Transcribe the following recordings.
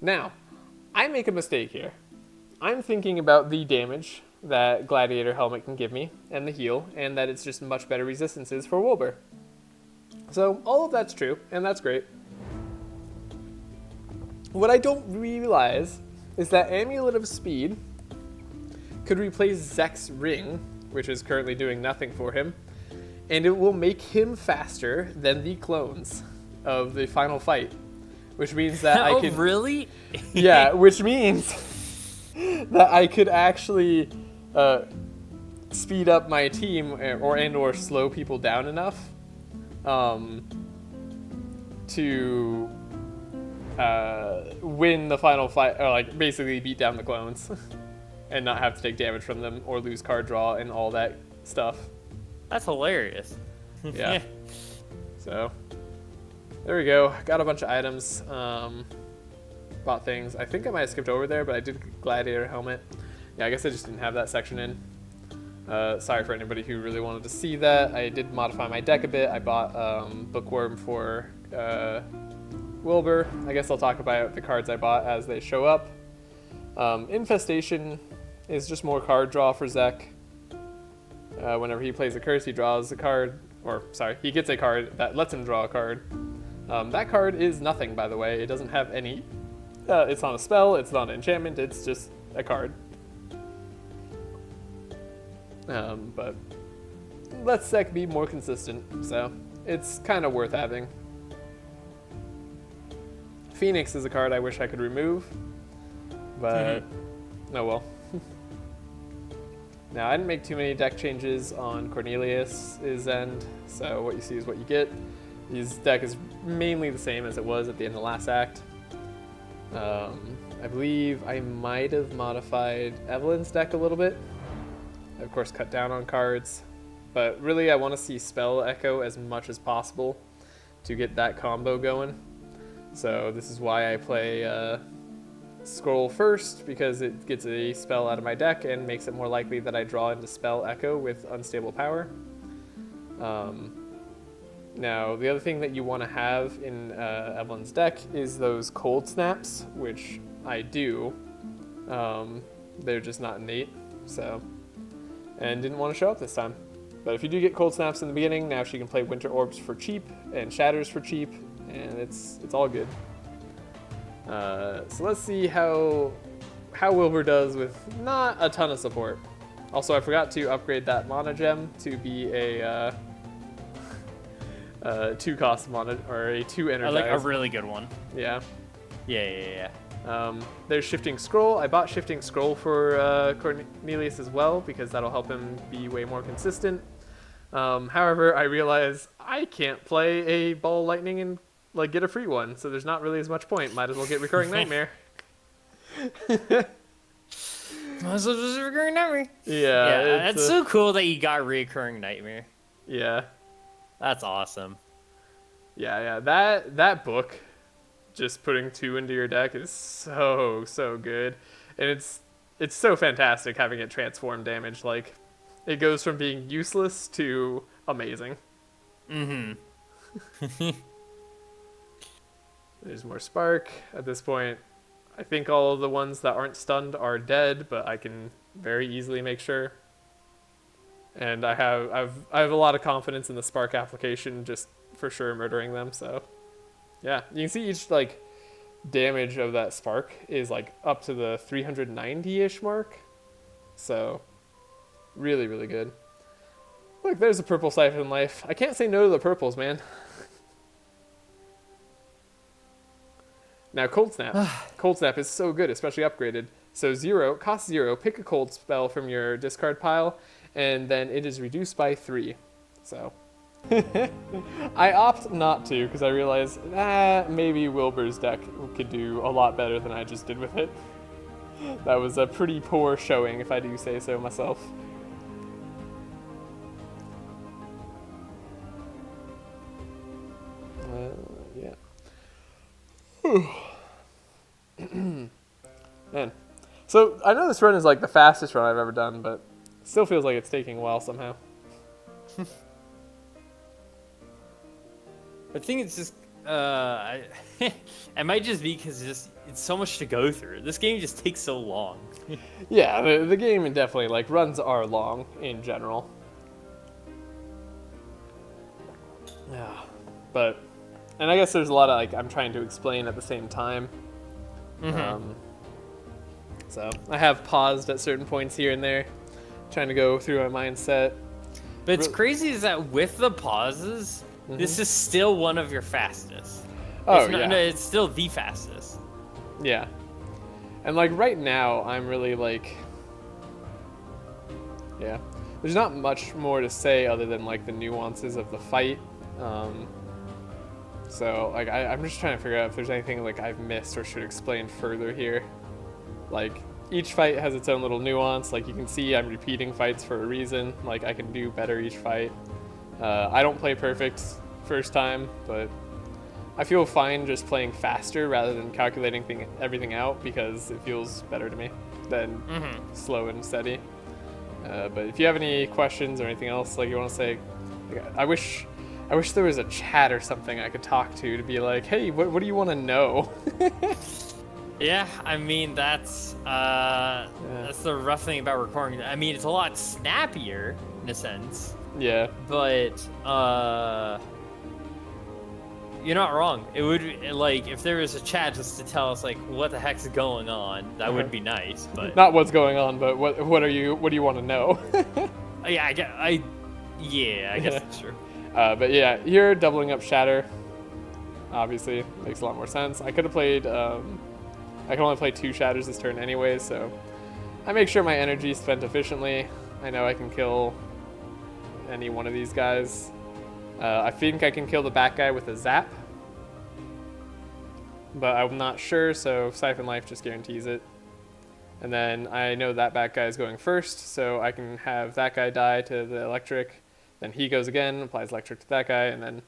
Now, I make a mistake here. I'm thinking about the damage that Gladiator Helmet can give me, and the heal, and that it's just much better resistances for Wilbur. So, all of that's true, and that's great. What I don't realize is that Amulet of Speed could replace Zek's Ring, which is currently doing nothing for him, and it will make him faster than the clones of the final fight, which means that I could... really? Yeah, which means that I could actually speed up my team or slow people down enough to win the final fight, or like basically beat down the clones and not have to take damage from them or lose card draw and all that stuff. That's hilarious. Yeah. So there we go. Got a bunch of items. Bought things. I think I might have skipped over there, but I did Gladiator Helmet. Yeah, I guess I just didn't have that section in. Sorry for anybody who really wanted to see that. I did modify my deck a bit. I bought Bookworm for Wilbur. I guess I'll talk about the cards I bought as they show up. Infestation is just more card draw for Zek. Whenever he plays a curse, he draws a card, he gets a card that lets him draw a card. That card is nothing, by the way. It doesn't have any, it's not a spell, it's not an enchantment, it's just a card. But lets Zek be more consistent, so it's kind of worth having. Phoenix is a card I wish I could remove, but oh well. Now, I didn't make too many deck changes on Cornelius's end, so what you see is what you get. His deck is mainly the same as it was at the end of the last act. I believe I might have modified Evelyn's deck a little bit. I, of course, cut down on cards, but really I want to see Spell Echo as much as possible to get that combo going. So this is why I play Scroll first, because it gets a spell out of my deck and makes it more likely that I draw into Spell Echo with Unstable Power. Now, the other thing that you want to have in Evelyn's deck is those Cold Snaps, which I do. They're just not innate, so... And didn't want to show up this time. But if you do get Cold Snaps in the beginning, now she can play Winter Orbs for cheap and Shatters for cheap, and it's all good. So let's see how Wilbur does with not a ton of support. Also, I forgot to upgrade that Mana Gem to be a 2-cost Mana, or a 2 energize. Like a really good one. Yeah. Yeah. There's Shifting Scroll. I bought Shifting Scroll for Cornelius as well, because that'll help him be way more consistent. However, I realize I can't play a Ball Lightning and get a free one, so there's not really as much point. Might as well get Recurring Nightmare. Might as well just Recurring Nightmare. Yeah, that's so cool that you got Recurring Nightmare. Yeah. That's awesome. Yeah. That book, just putting 2 into your deck, is so good, and it's so fantastic having it transform damage. Like, it goes from being useless to amazing. There's more Spark. At this point, I think all of the ones that aren't stunned are dead, but I can very easily make sure. And I have a lot of confidence in the Spark application, just for sure murdering them. So yeah, you can see each damage of that Spark is up to the 390-ish mark. So really, really good. Look, there's a purple Siphon Life. I can't say no to the purples, man. Now, Cold Snap. Cold Snap is so good, especially upgraded. So cost 0, pick a cold spell from your discard pile, and then it is reduced by 3. So, I opt not to, because I realize, maybe Wilbur's deck could do a lot better than I just did with it. That was a pretty poor showing, if I do say so myself. Yeah. Man. So, I know this run is the fastest run I've ever done, but it still feels like it's taking a while somehow. I think it's just, it might just be because it's so much to go through. This game just takes so long. Yeah, the game definitely, like, runs are long in general. Yeah, but, and I guess there's a lot of, like, I'm trying to explain at the same time. So I have paused at certain points here and there, trying to go through my mindset. But it's crazy is that with the pauses, this is still one of your fastest. Oh, It's not, yeah. no, it's still the fastest. Yeah. And, like, right now, I'm really, like, yeah. There's not much more to say other than, like, the nuances of the fight. So, like, I'm just trying to figure out if there's anything, like, I've missed or should explain further here. Like, each fight has its own little nuance. Like, you can see I'm repeating fights for a reason. Like, I can do better each fight. I don't play perfect first time, but I feel fine just playing faster rather than calculating everything out because it feels better to me than slow and steady. But if you have any questions or anything else, like, you want to say, like, I wish there was a chat or something I could talk to be like, hey, what do you want to know? Yeah, I mean that's the rough thing about recording. I mean it's a lot snappier in a sense. Yeah. But you're not wrong. It would like if there was a chat just to tell us like what the heck's going on. That would be nice. But Not what's going on, but what do you want to know? yeah, I guess that's true. But yeah, here doubling up Shatter obviously makes a lot more sense. I could have played. I can only play 2 Shatters this turn anyway, so I make sure my energy is spent efficiently. I know I can kill any one of these guys. I think I can kill the back guy with a zap, but I'm not sure, so Siphon Life just guarantees it. And then I know that back guy is going first, so I can have that guy die to the electric. Then he goes again, applies electric to that guy, and then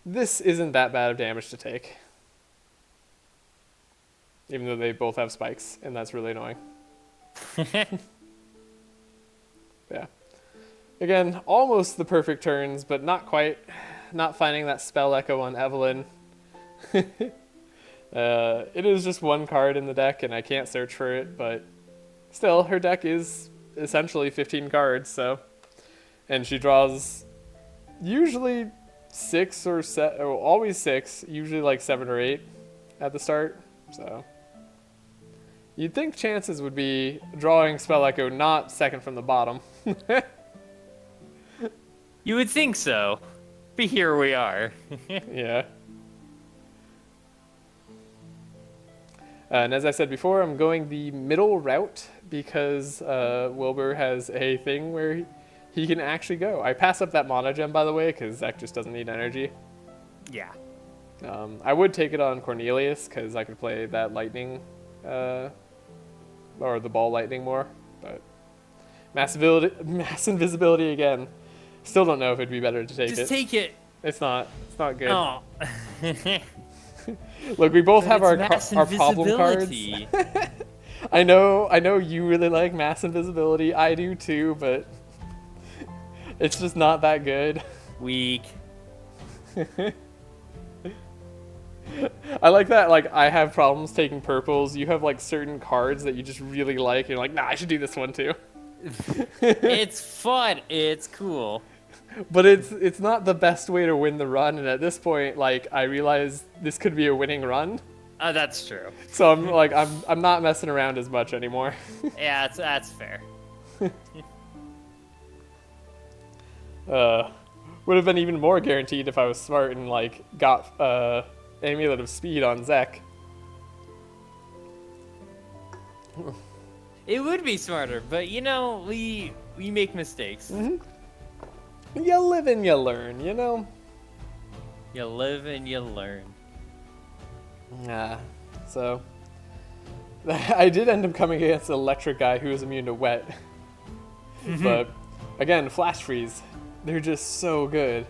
this isn't that bad of damage to take. Even though they both have spikes, and that's really annoying. Yeah. Again, almost the perfect turns, but not quite. Not finding that spell echo on Evelyn. It is just one card in the deck, and I can't search for it, but still, her deck is essentially 15 cards, so. And she draws usually 6 or always 6, usually like 7 or 8 at the start, so. You'd think chances would be drawing Spell Echo not second from the bottom. You would think so. But here we are. Yeah. And as I said before, I'm going the middle route because Wilbur has a thing where he can actually go. I pass up that Mono Gem, by the way, because Zek just doesn't need energy. Yeah. I would take it on Cornelius because I could play that lightning, or the ball lightning more, but mass invisibility again. Still don't know if it'd be better to take it. Just take it. It's not good. Oh. Look, we both have our mass problem cards. invisibility. I know you really like mass invisibility. I do too, but it's just not that good. Weak. I like that, like, I have problems taking purples. You have, like, certain cards that you just really like. You're like, nah, I should do this one too. It's fun. It's cool. But it's not the best way to win the run. And at this point, like, I realize this could be a winning run. That's true. So I'm like, I'm not messing around as much anymore. Yeah, that's fair. Would have been even more guaranteed if I was smart and, like, got Amulet of Speed on Zek. It would be smarter, but you know, we make mistakes. You live and you learn, you know? You live and you learn. Yeah. So I did end up coming against an electric guy who was immune to wet. But again, Flash Freeze. They're just so good.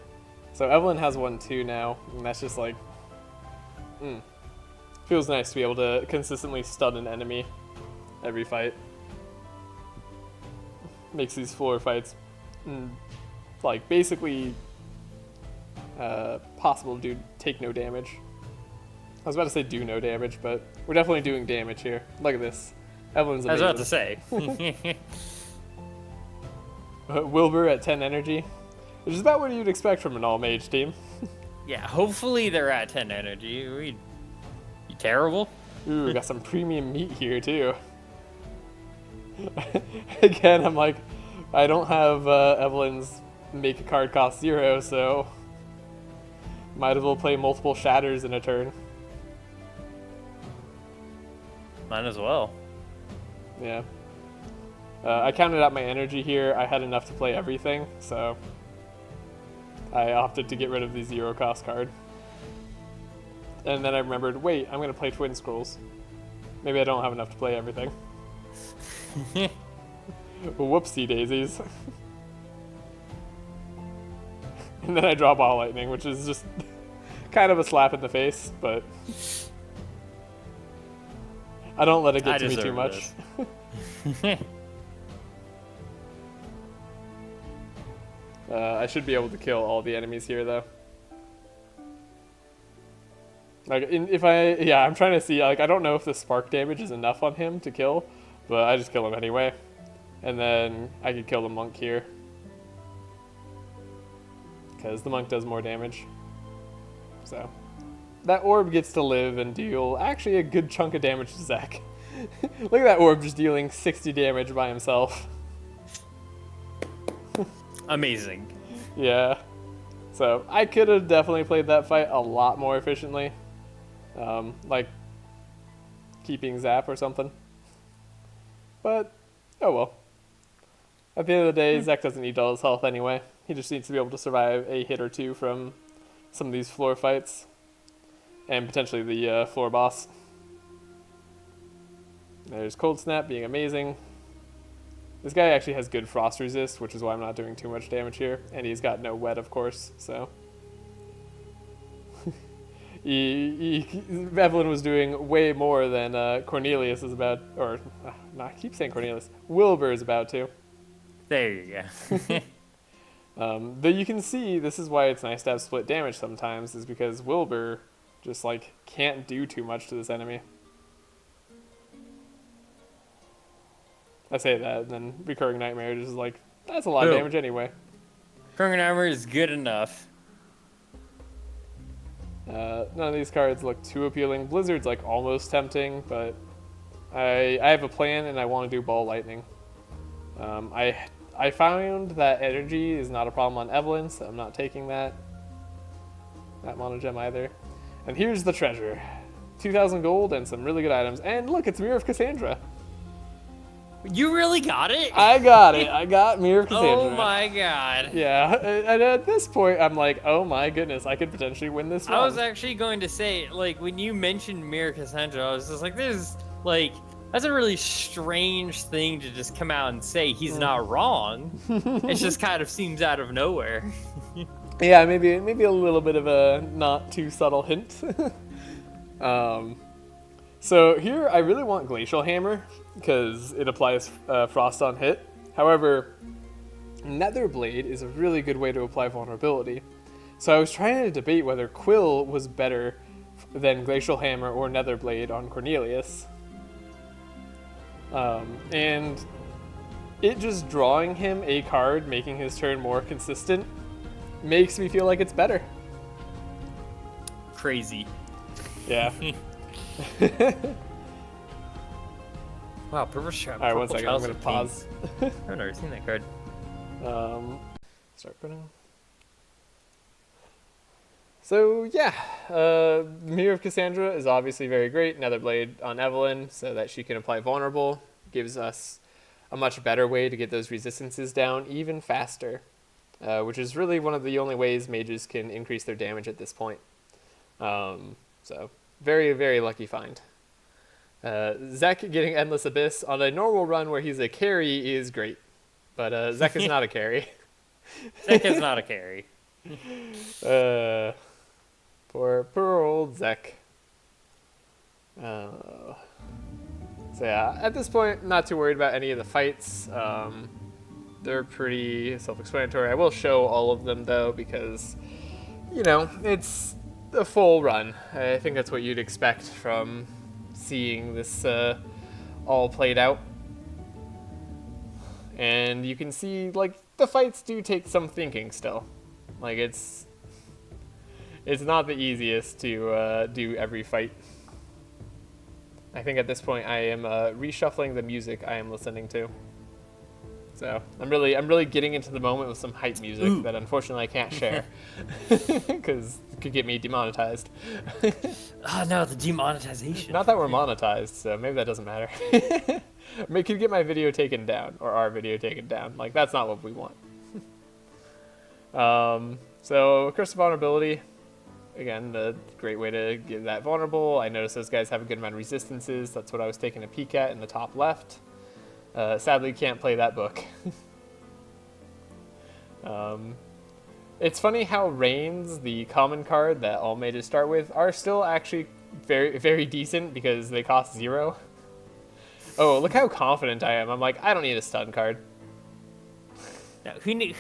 So Evelyn has one too now, and that's just like feels nice to be able to consistently stun an enemy every fight. Makes these floor fights like basically possible to take no damage. I was about to say do no damage, but we're definitely doing damage here. Look at this. Evelyn's amazing. I was about to say. Wilbur at 10 energy, which is about what you'd expect from an all-mage team. Yeah, hopefully they're at 10 energy. You terrible? Ooh, got some premium meat here, too. Again, I'm like, I don't have Evelyn's make a card cost 0, so might as well play multiple shatters in a turn. Might as well. Yeah. I counted out my energy here. I had enough to play everything, so I opted to get rid of the 0 cost card. And then I remembered, wait, I'm going to play Twin Scrolls. Maybe I don't have enough to play everything. Whoopsie daisies. And then I draw Ball Lightning, which is just kind of a slap in the face, but I don't let it get to me too much. I should be able to kill all the enemies here, though. Like, I'm trying to see, like, I don't know if the spark damage is enough on him to kill, but I just kill him anyway. And then I could kill the monk here, because the monk does more damage. So that orb gets to live and deal actually a good chunk of damage to Zach. Look at that orb just dealing 60 damage by himself. Amazing. Yeah. So I could have definitely played that fight a lot more efficiently. Like keeping Zap or something. But, oh well. At the end of the day, Zach doesn't need all his health anyway. He just needs to be able to survive a hit or two from some of these floor fights. And potentially the floor boss. There's Cold Snap being amazing. This guy actually has good frost resist, which is why I'm not doing too much damage here. And he's got no wet, of course, so. Evelyn was doing way more than Cornelius is about, or, no, I keep saying Cornelius. Wilbur is about to. There you go. But you can see, this is why it's nice to have split damage sometimes, is because Wilbur just, like, can't do too much to this enemy. I say that, and then Recurring Nightmare is like, that's a lot of damage anyway. Recurring Nightmare is good enough. None of these cards look too appealing. Blizzard's like almost tempting, but I have a plan and I want to do Ball Lightning. I found that energy is not a problem on Evelyn, so I'm not taking that mono gem either. And here's the treasure. 2,000 gold and some really good items. And look, it's Mirror of Cassandra. You really got it? I got it. I got Mirror of Cassandra. Oh my god. Yeah, and at this point, I'm like, oh my goodness, I could potentially win this run. I was actually going to say, like, when you mentioned Mirror Cassandra, I was just like, like, that's a really strange thing to just come out and say. He's not wrong. It just kind of seems out of nowhere. Yeah, maybe a little bit of a not too subtle hint. So here, I really want Glacial Hammer, because it applies Frost on hit. However, Netherblade is a really good way to apply vulnerability. So I was trying to debate whether Quill was better than Glacial Hammer or Netherblade on Cornelius. And it just drawing him a card, making his turn more consistent, makes me feel like it's better. Crazy. Yeah. Wow, Purple Shroud. Alright, 1 second, I'm going to pause. I've never seen that card. Start printing. So, yeah. Mirror of Cassandra is obviously very great. Netherblade on Evelyn, so that she can apply Vulnerable. Gives us a much better way to get those resistances down even faster. Which is really one of the only ways mages can increase their damage at this point. So, very, very lucky find. Zek getting Endless Abyss on a normal run where he's a carry is great. But Zek is not a carry. Zek is not a carry. Poor old Zek. So yeah, at this point, not too worried about any of the fights. They're pretty self-explanatory. I will show all of them though, because, you know, it's the full run. I think that's what you'd expect from seeing this all played out. And you can see, like, the fights do take some thinking still. Like, it's not the easiest to do every fight. I think at this point I am reshuffling the music I am listening to. So I'm really getting into the moment with some hype music that unfortunately I can't share because it could get me demonetized. Oh no, the demonetization. Not that we're monetized, so maybe that doesn't matter. It could get my video taken down or our video taken down. Like, that's not what we want. So Curse of Vulnerability, again, a great way to get that vulnerable. I noticed those guys have a good amount of resistances. That's what I was taking a peek at in the top left. Sadly, can't play that book. It's funny how Reigns, the common card that all mages start with, are still actually very, very decent because they cost 0. Oh, look how confident I am. I'm like, I don't need a stun card. No, who knew?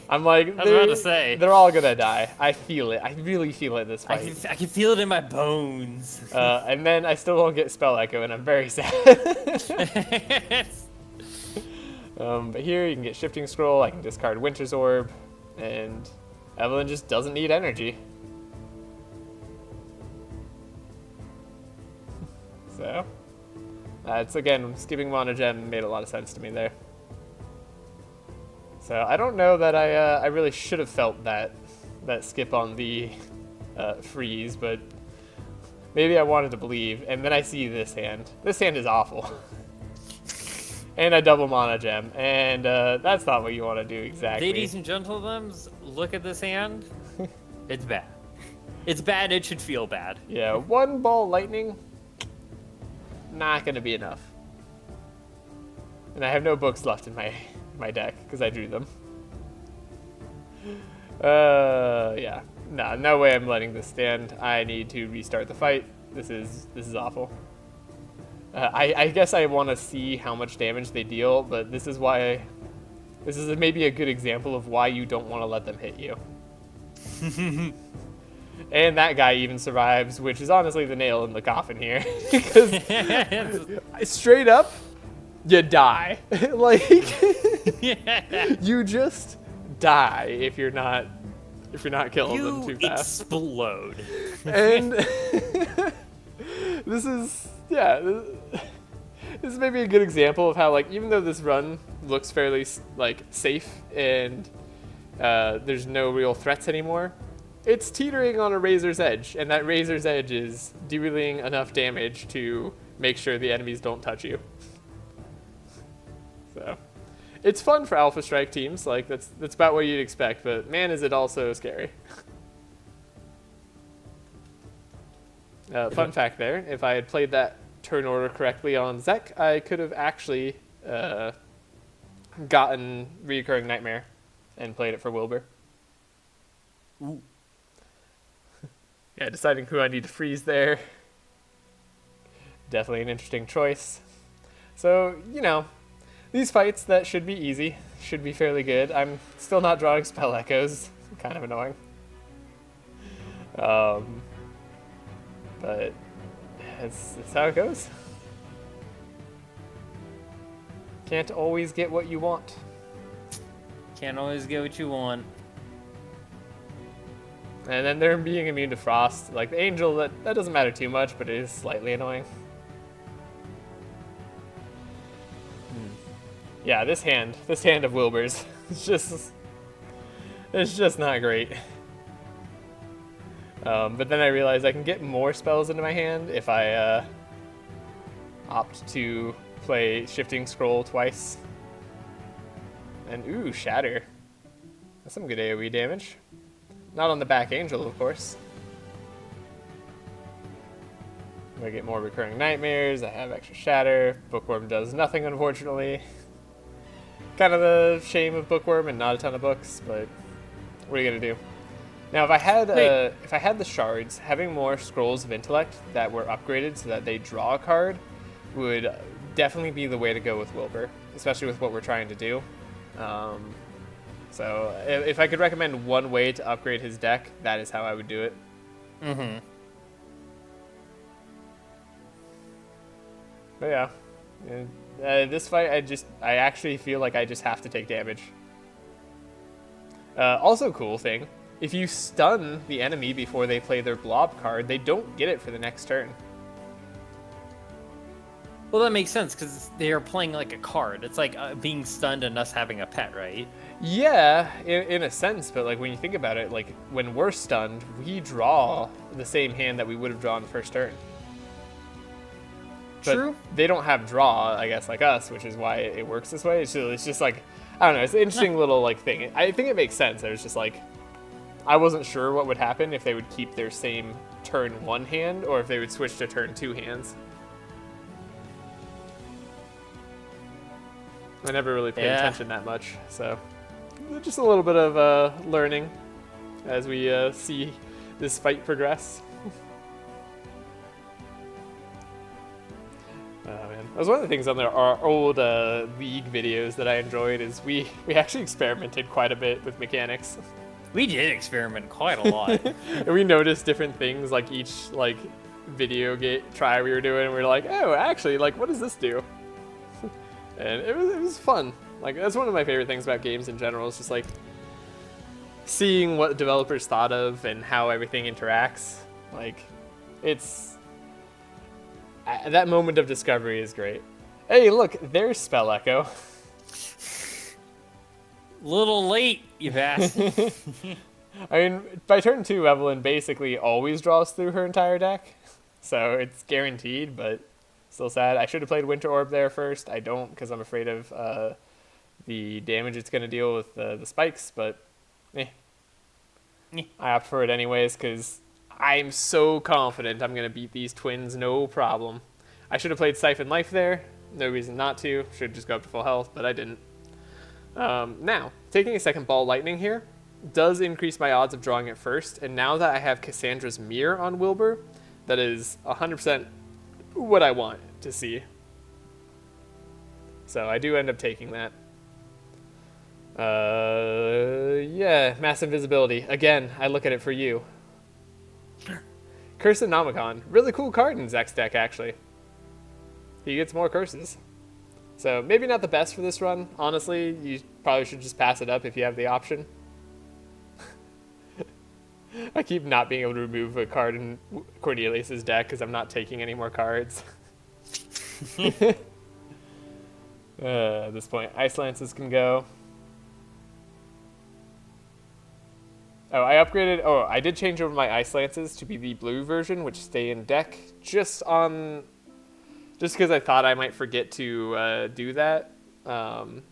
I'm like, I was about to say. They're all gonna die. I feel it. I really feel it this fight. I can feel it in my bones. And then I still don't get Spell Echo, and I'm very sad. But here you can get Shifting Scroll. I can discard Winter's Orb, and Evelyn just doesn't need energy. So that's, again, skipping Mono Gem made a lot of sense to me there. So I don't know that I really should have felt that skip on the freeze, but maybe I wanted to believe. And then I see this hand. This hand is awful. And I double Mono Gem, and that's not what you want to do exactly. Ladies and gentlemen, look at this hand. It's bad. It's bad. It should feel bad. Yeah, 1 ball lightning, not gonna be enough. And I have no books left in my deck because I drew them. Yeah, no way I'm letting this stand. I need to restart the fight. This is awful. I guess I want to see how much damage they deal, but this is maybe a good example of why you don't want to let them hit you. And that guy even survives, which is honestly the nail in the coffin here. Because straight up, you die. Like, you just die if you're not killing them too fast. Explode. And this is maybe a good example of how, like, even though this run looks fairly like safe and there's no real threats anymore, it's teetering on a razor's edge, and that razor's edge is dealing enough damage to make sure the enemies don't touch you. So it's fun for Alpha Strike teams, like that's about what you'd expect, but man, is it also scary. Fun fact there, if I had played that turn order correctly on Zek, I could have actually gotten Reoccurring Nightmare and played it for Wilbur. Ooh. Yeah, deciding who I need to freeze there. Definitely an interesting choice. So, you know, these fights that should be easy, should be fairly good. I'm still not drawing Spell Echoes. Kind of annoying. But it's how it goes. Can't always get what you want. Can't always get what you want. And then they're being immune to Frost. Like the Angel, that doesn't matter too much, but it is slightly annoying. Yeah, this hand of Wilbur's, it's just not great. But then I realized I can get more spells into my hand if I opt to play Shifting Scroll twice. And ooh, Shatter. That's some good AoE damage. Not on the back Angel, of course. I get more Recurring Nightmares, I have extra Shatter. Bookworm does nothing, unfortunately. Kind of the shame of Bookworm and not a ton of books, but what are you gonna do? Now, if I had the shards, having more Scrolls of Intellect that were upgraded so that they draw a card would definitely be the way to go with Wilbur, especially with what we're trying to do. So if I could recommend one way to upgrade his deck, that is how I would do it. Mm-hmm. But yeah. This fight, I actually feel like I just have to take damage. Also cool thing, if you stun the enemy before they play their blob card, they don't get it for the next turn. Well, that makes sense because they are playing like a card. It's like being stunned and us having a pet, right? Yeah, in a sense, but like when you think about it, like when we're stunned, we draw the same hand that we would have drawn the first turn. But True. they don't have draw, I guess, like us, which is why it works this way. It's just like, I don't know, it's an interesting little like thing. I think it makes sense. It was just like, I wasn't sure what would happen if they would keep their same turn 1 hand or if they would switch to turn 2 hands. I never really paid attention that much, so just a little bit of learning as we see this fight progress. Oh man, that was one of the things on our old League videos that I enjoyed is we actually experimented quite a bit with mechanics. We did experiment quite a lot. And we noticed different things like each like video try we were doing, and we were like, oh, actually, like, what does this do? And it was fun. Like, that's one of my favorite things about games in general, is just like seeing what developers thought of and how everything interacts. Like, it's that moment of discovery is great. Hey, look, there's Spell Echo. Little late, you've asked. I mean, by turn 2, Evelyn basically always draws through her entire deck, so it's guaranteed, but still sad. I should have played Winter Orb there first. I don't, because I'm afraid of the damage it's going to deal with the spikes, but I opt for it anyways, because I'm so confident I'm going to beat these twins, no problem. I should have played Siphon Life there. No reason not to. Should just go up to full health, but I didn't. Now, taking a second Ball Lightning here does increase my odds of drawing it first, and now that I have Cassandra's Mirror on Wilbur, that is 100% what I want to see. So I do end up taking that. Yeah, Mass Invisibility. Again, I look at it for you. Curse of Nomicon. Really cool card in Zek's deck, actually. He gets more curses. So maybe not the best for this run. Honestly, you probably should just pass it up if you have the option. I keep not being able to remove a card in Cornelius's deck because I'm not taking any more cards. At this point, Ice Lances can go. Oh, I did change over my Ice Lances to be the blue version, which stay in deck just because I thought I might forget to do that in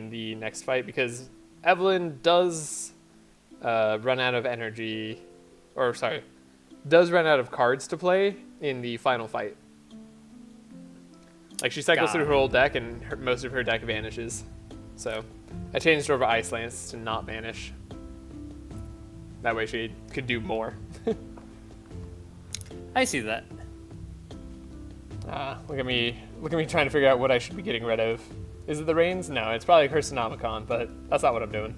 the next fight, because Evelyn does run out of energy, does run out of cards to play in the final fight. Like, she cycles through her whole deck and most of her deck vanishes. So I changed over Ice Lance to not vanish. That way she could do more. I see that. Look at me trying to figure out what I should be getting rid of. Is it the Reigns? No, it's probably Curse of Nomicon, but that's not what I'm doing.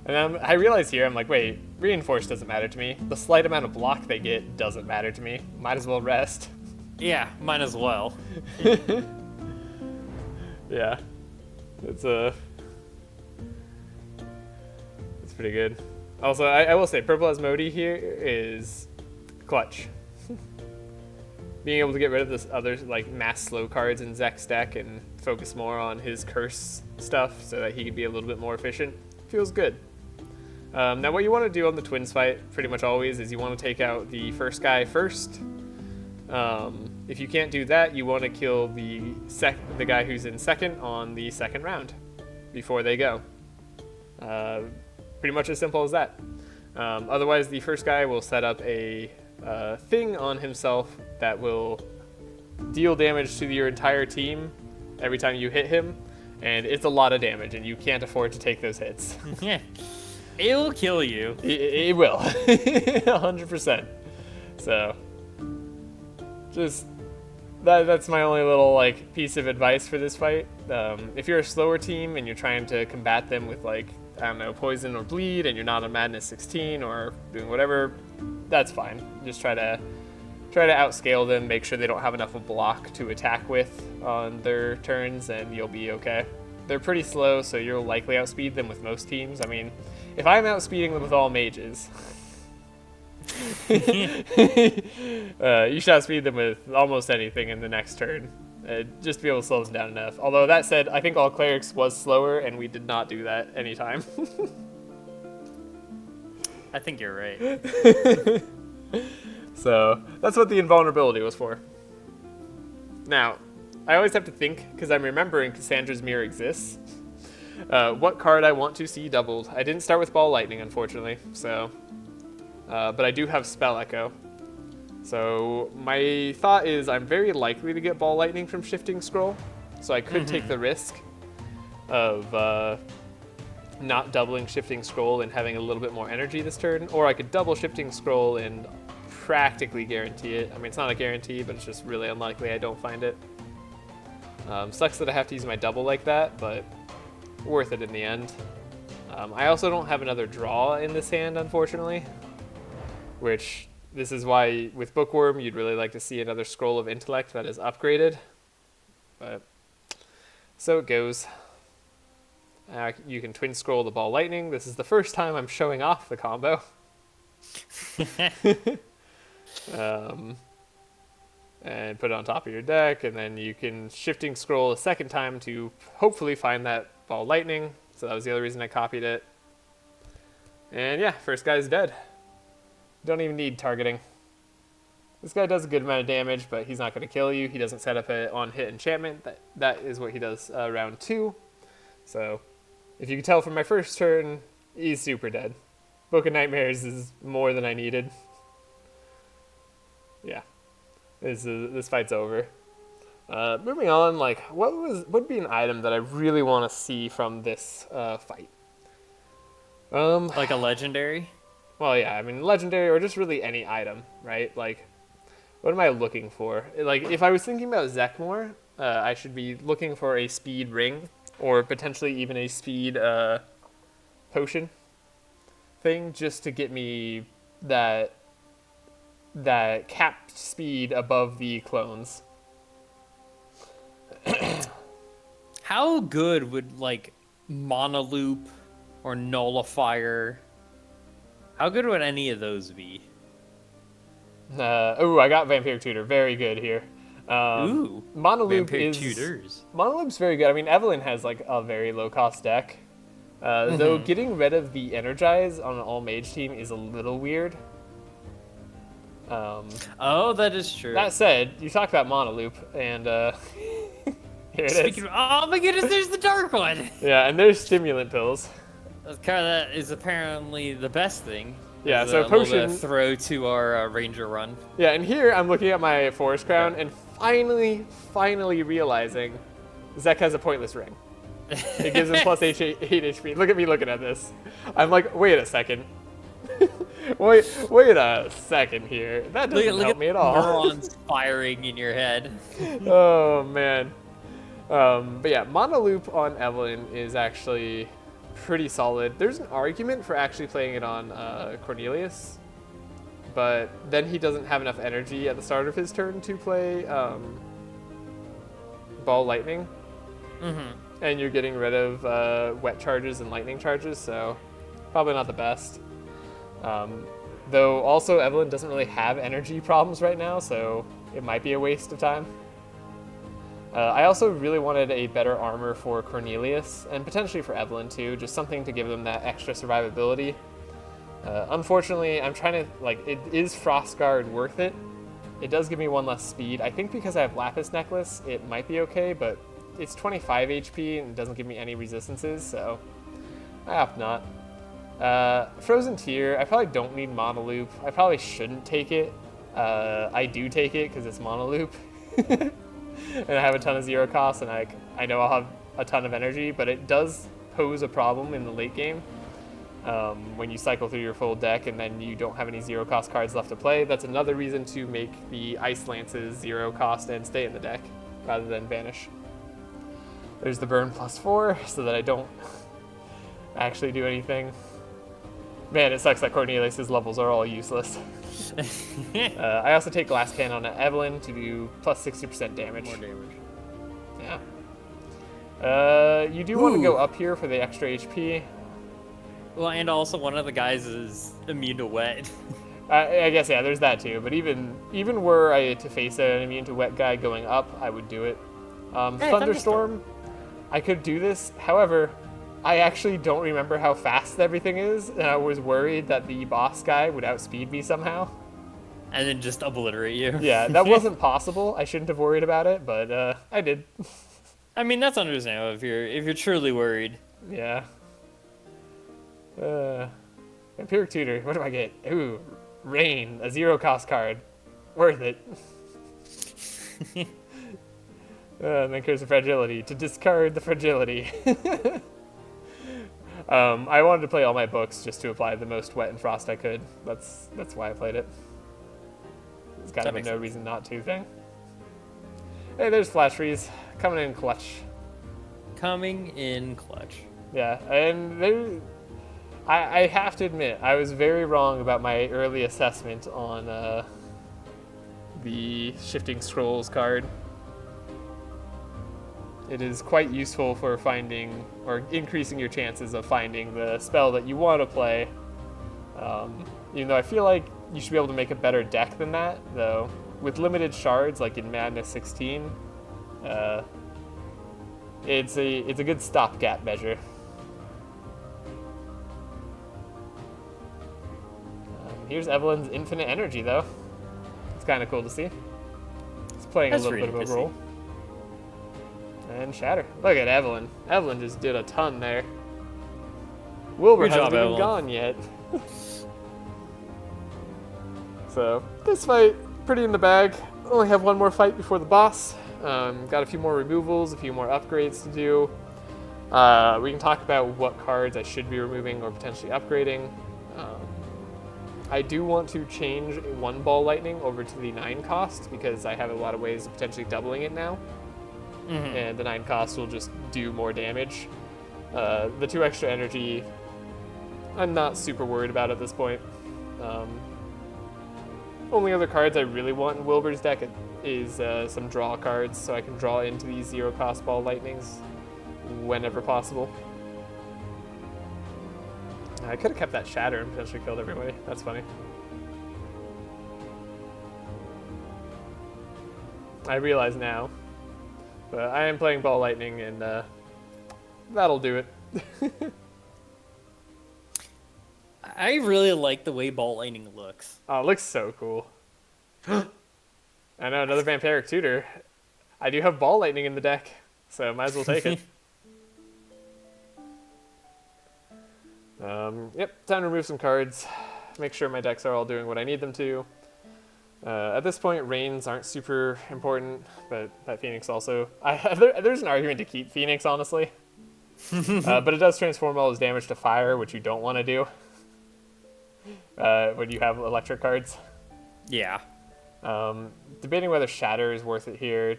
And I realize here, I'm like, wait, Reinforce doesn't matter to me. The slight amount of block they get doesn't matter to me. Might as well rest. Yeah, might as well. Yeah. It's pretty good. Also, I will say, Purple Asmodee here is clutch. Being able to get rid of this other like mass slow cards in Zek's deck and focus more on his curse stuff so that he can be a little bit more efficient feels good. Now what you want to do on the Twins fight pretty much always is you want to take out the first guy first. If you can't do that, you want to kill the guy who's in second on the second round before they go. Pretty much as simple as that. Otherwise, the first guy will set up a thing on himself that will deal damage to your entire team every time you hit him, and it's a lot of damage, and you can't afford to take those hits. Yeah, it'll kill you. It will, 100%. So, just that's my only little like piece of advice for this fight. If you're a slower team and you're trying to combat them with like I don't know, poison or bleed, and you're not on Madness 16 or doing whatever, that's fine. Just try to outscale them, make sure they don't have enough of a block to attack with on their turns, and you'll be okay. They're pretty slow, so you'll likely outspeed them with most teams. I mean, if I'm outspeeding them with all mages, you should outspeed them with almost anything in the next turn. Just to be able to slow them down enough. Although, that said, I think all clerics was slower, and we did not do that anytime. I think you're right. So, that's what the invulnerability was for. Now, I always have to think, because I'm remembering Cassandra's Mirror exists, what card I want to see doubled. I didn't start with Ball Lightning, unfortunately, so... but I do have Spell Echo. So my thought is I'm very likely to get Ball Lightning from Shifting Scroll, so I could take the risk of not doubling Shifting Scroll and having a little bit more energy this turn, or I could double Shifting Scroll and practically guarantee it. I mean, it's not a guarantee, but it's just really unlikely I don't find it. Sucks that I have to use my double like that, but worth it in the end. I also don't have another draw in this hand, unfortunately, which... This is why, with Bookworm, you'd really like to see another Scroll of Intellect that is upgraded. But, so it goes. You can Twin Scroll the Ball Lightning. This is the first time I'm showing off the combo. And put it on top of your deck, and then you can Shifting Scroll a second time to hopefully find that Ball Lightning. So that was the other reason I copied it. And yeah, first guy's dead. Don't even need targeting. This guy does a good amount of damage, but he's not going to kill you. He doesn't set up an on-hit enchantment. That is what he does round 2. So, if you can tell from my first turn, he's super dead. Book of Nightmares is more than I needed. Yeah, this fight's over. Moving on, like, what would be an item that I really want to see from this fight? Like a legendary? Well, yeah, I mean, legendary or just really any item, right? Like, what am I looking for? Like, if I was thinking about Zekmor, I should be looking for a speed ring or potentially even a speed potion thing just to get me that capped speed above the clones. How good would, like, Monoloop or Nullifier... How good would any of those be? I got Vampiric Tutor. Very good here. Monoloop Monoloop's very good. I mean, Evelyn has like a very low-cost deck. Though getting rid of the Energize on an all-mage team is a little weird. Oh, that is true. That said, you talked about Monoloop, and here it is. Oh my goodness, there's the dark one! Yeah, and there's stimulant pills. That is apparently the best thing. Yeah, so potion throw to our ranger run. Yeah, and here I'm looking at my Forest Crown and finally realizing Zek has a pointless ring. It gives him plus 8 HP. Look at me looking at this. I'm like, wait a second. wait a second here. That doesn't help me at all. Neurons firing in your head. Oh man. But yeah, Monoloop on Evelyn is actually pretty solid. There's an argument for actually playing it on Cornelius, but then he doesn't have enough energy at the start of his turn to play Ball Lightning. And you're getting rid of wet charges and lightning charges, so probably not the best. Though also Evelyn doesn't really have energy problems right now, so it might be a waste of time. I also really wanted a better armor for Cornelius, and potentially for Evelyn too, just something to give them that extra survivability. Unfortunately, I'm trying to, it is Frostguard worth it? It does give me 1 less speed. I think because I have Lapis Necklace, it might be okay, but it's 25 HP and doesn't give me any resistances, so I opt not. Frozen Tear, I probably don't need Monoloop. I probably shouldn't take it. I do take it because it's Monoloop. And I have a ton of 0 costs, and I know I'll have a ton of energy, but it does pose a problem in the late game. When you cycle through your full deck and then you don't have any 0 cost cards left to play. That's another reason to make the Ice Lances 0 cost and stay in the deck rather than vanish. There's the burn +4 so that I don't actually do anything. Man, it sucks that Cornelius' levels are all useless. I also take Glass Cannon on Evelyn to do plus 60% damage. More damage. Yeah. You do want to go up here for the extra HP. Well, and also one of the guys is immune to wet. I guess, yeah, there's that too. But even were I to face an immune to wet guy going up, I would do it. Hey, Thunderstorm, I could do this. However, I actually don't remember how fast everything is, and I was worried that the boss guy would outspeed me somehow. And then just obliterate you. Yeah, that wasn't possible. I shouldn't have worried about it, but I did. I mean, that's understandable if you're truly worried. Yeah. Empiric Tutor, what do I get? Ooh, Rain, a 0-cost card. Worth it. And then Curse of Fragility, to discard the fragility. I wanted to play all my books just to apply the most Wet and Frost I could. That's why I played it. It's kind of a no reason not to thing. Hey, there's Flash Freeze, coming in clutch. Coming in clutch. Yeah, and I have to admit, I was very wrong about my early assessment on the Shifting Scrolls card. It is quite useful for finding, or increasing your chances of finding the spell that you want to play. Even though I feel like you should be able to make a better deck than that, though. With limited shards, like in Madness 16, it's a good stopgap measure. Here's Evelyn's Infinite Energy, though. It's kind of cool to see. It's playing a little bit of a role. And Shatter. Look at Evelyn. Evelyn just did a ton there. Wilbur hasn't even gone yet. So, this fight, pretty in the bag. Only have one more fight before the boss. Got a few more removals, a few more upgrades to do. We can talk about what cards I should be removing or potentially upgrading. I do want to change one Ball Lightning over to the 9 cost because I have a lot of ways of potentially doubling it now. Mm-hmm. And the 9 cost will just do more damage. The 2 extra energy, I'm not super worried about at this point. Only other cards I really want in Wilbur's deck is some draw cards, so I can draw into these 0-cost Ball Lightnings whenever possible. I could have kept that Shatter and potentially killed everybody. That's funny. I realize now. But I am playing Ball Lightning, and that'll do it. I really like the way Ball Lightning looks. Oh, it looks so cool. I know, another Vampiric Tutor. I do have Ball Lightning in the deck, so might as well take it. Yep, time to remove some cards. Make sure my decks are all doing what I need them to. At this point, Rains aren't super important, but that Phoenix also... there's an argument to keep Phoenix, honestly. But it does transform all his damage to fire, which you don't want to do when you have electric cards. Yeah. Debating whether Shatter is worth it here.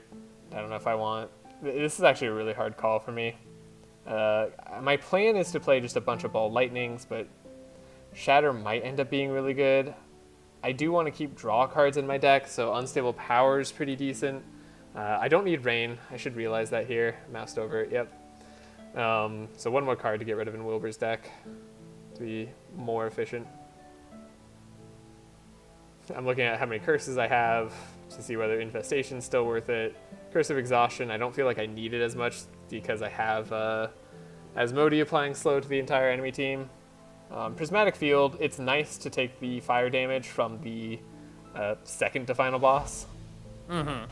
I don't know if I want... This is actually a really hard call for me. My plan is to play just a bunch of Ball Lightnings, but Shatter might end up being really good. I do want to keep draw cards in my deck, so Unstable Power is pretty decent. I don't need Rain. I should realize that here. Moused over it, yep. So one more card to get rid of in Wilbur's deck to be more efficient. I'm looking at how many curses I have to see whether Infestation's still worth it. Curse of Exhaustion, I don't feel like I need it as much because I have Asmodee applying slow to the entire enemy team. Prismatic Field, it's nice to take the fire damage from the second to final boss. Mm-hmm.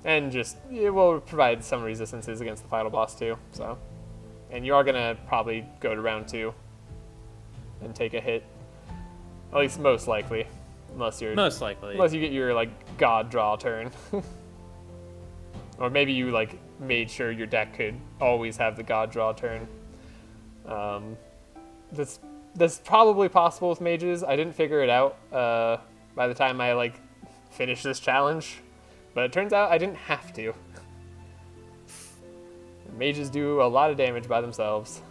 And just, it will provide some resistances against the final boss too, so. And you are gonna probably go to round 2 and take a hit. At least most likely. Unless you get your, like, God draw turn. Or maybe you, like, made sure your deck could always have the God draw turn. That's probably possible with mages. I didn't figure it out by the time I, like, finished this challenge. But it turns out I didn't have to. Mages do a lot of damage by themselves.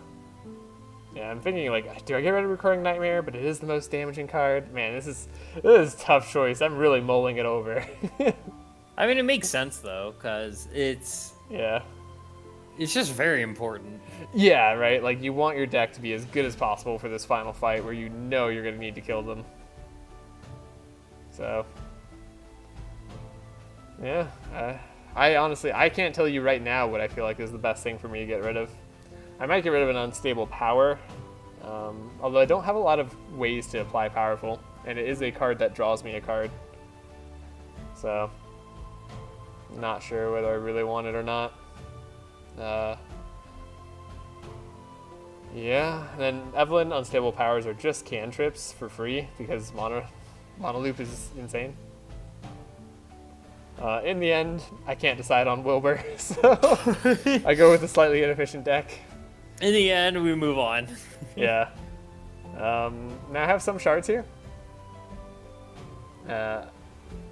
Yeah, I'm thinking like, do I get rid of Recurring Nightmare? But it is the most damaging card. Man, this is a tough choice. I'm really mulling it over. I mean, it makes sense though, because it's just very important. Yeah, right. Like you want your deck to be as good as possible for this final fight, where you know you're gonna need to kill them. So, yeah. I can't tell you right now what I feel like is the best thing for me to get rid of. I might get rid of an Unstable Power, although I don't have a lot of ways to apply Powerful, and it is a card that draws me a card. So, not sure whether I really want it or not. Yeah, and then Evelyn Unstable Powers are just cantrips for free because Monoloop is insane. In the end, I can't decide on Wilbur, so I go with a slightly inefficient deck. In the end, we move on. Yeah. Now I have some shards here. I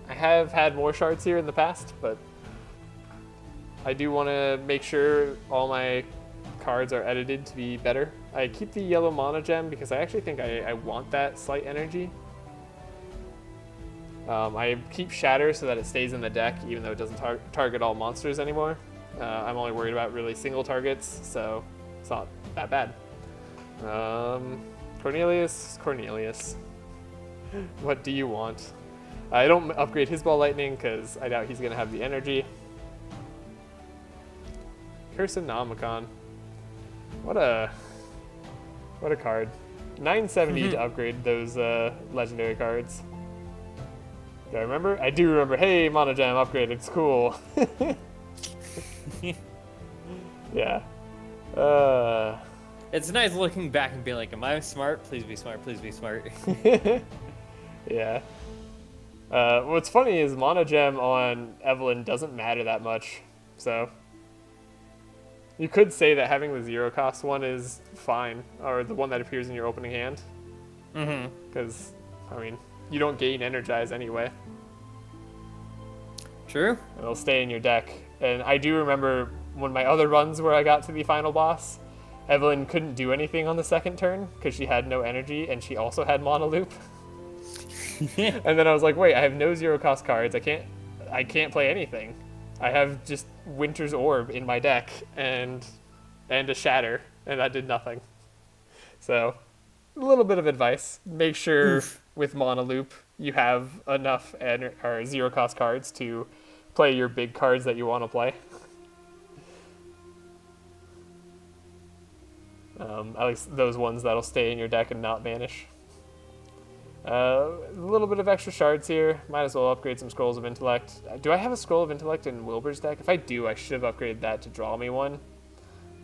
have had more shards here in the past, but I do want to make sure all my cards are edited to be better. I keep the yellow Mana Gem because I actually think I want that slight energy. I keep Shatter so that it stays in the deck even though it doesn't target all monsters anymore. I'm only worried about really single targets, so it's not that bad. Cornelius. What do you want? I don't upgrade his Ball Lightning because I doubt he's going to have the energy. Cursonomicon. What a card. 970 to upgrade those legendary cards. Do I remember? I do remember. Hey, Mana Gem upgrade. It's cool. Yeah. It's nice looking back and being like, am I smart? Please be smart. Please be smart. Yeah. What's funny is Mana Gem on Evelyn doesn't matter that much. So you could say that having the 0 cost one is fine, or the one that appears in your opening hand. Because, I mean, you don't gain Energize anyway. True. It'll stay in your deck. And I do remember one of my other runs where I got to the final boss, Evelyn couldn't do anything on the second turn because she had no energy and she also had Monoloop. And then I was like, wait, I have no 0 cost cards. I can't play anything. I have just Winter's Orb in my deck and a Shatter, and that did nothing. So, a little bit of advice. Make sure with Monoloop you have enough 0 cost cards to play your big cards that you want to play. At least those ones that'll stay in your deck and not vanish. A little bit of extra shards here. Might as well upgrade some Scrolls of Intellect. Do I have a Scroll of Intellect in Wilbur's deck? If I do, I should have upgraded that to draw me one.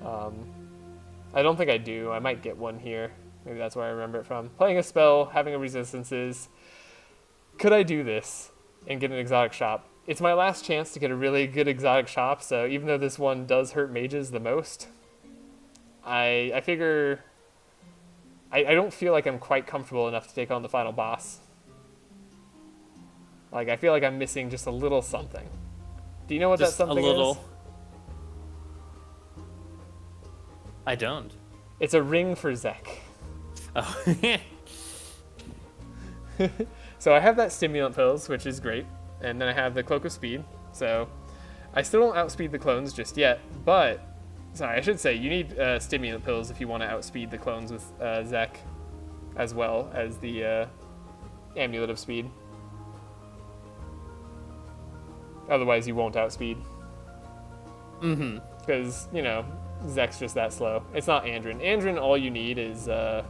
I don't think I do. I might get one here. Maybe that's where I remember it from. Playing a spell, having a resistances. Could I do this and get an exotic shop? It's my last chance to get a really good exotic shop, so even though this one does hurt mages the most, I figure I don't feel like I'm quite comfortable enough to take on the final boss. Like, I feel like I'm missing just a little something. Do you know what Just that something a little. is? I don't. It's a ring for Zek. Oh. So I have that Stimulant Pills, which is great. And then I have the Cloak of Speed. So I still don't outspeed the clones just yet, but... Sorry, I should say, you need Stimulant Pills if you want to outspeed the clones with Zek, as well as the Amulet of Speed. Otherwise, you won't outspeed. Because, you know, Zek's just that slow. It's not Andrin. Andrin, all you need is... I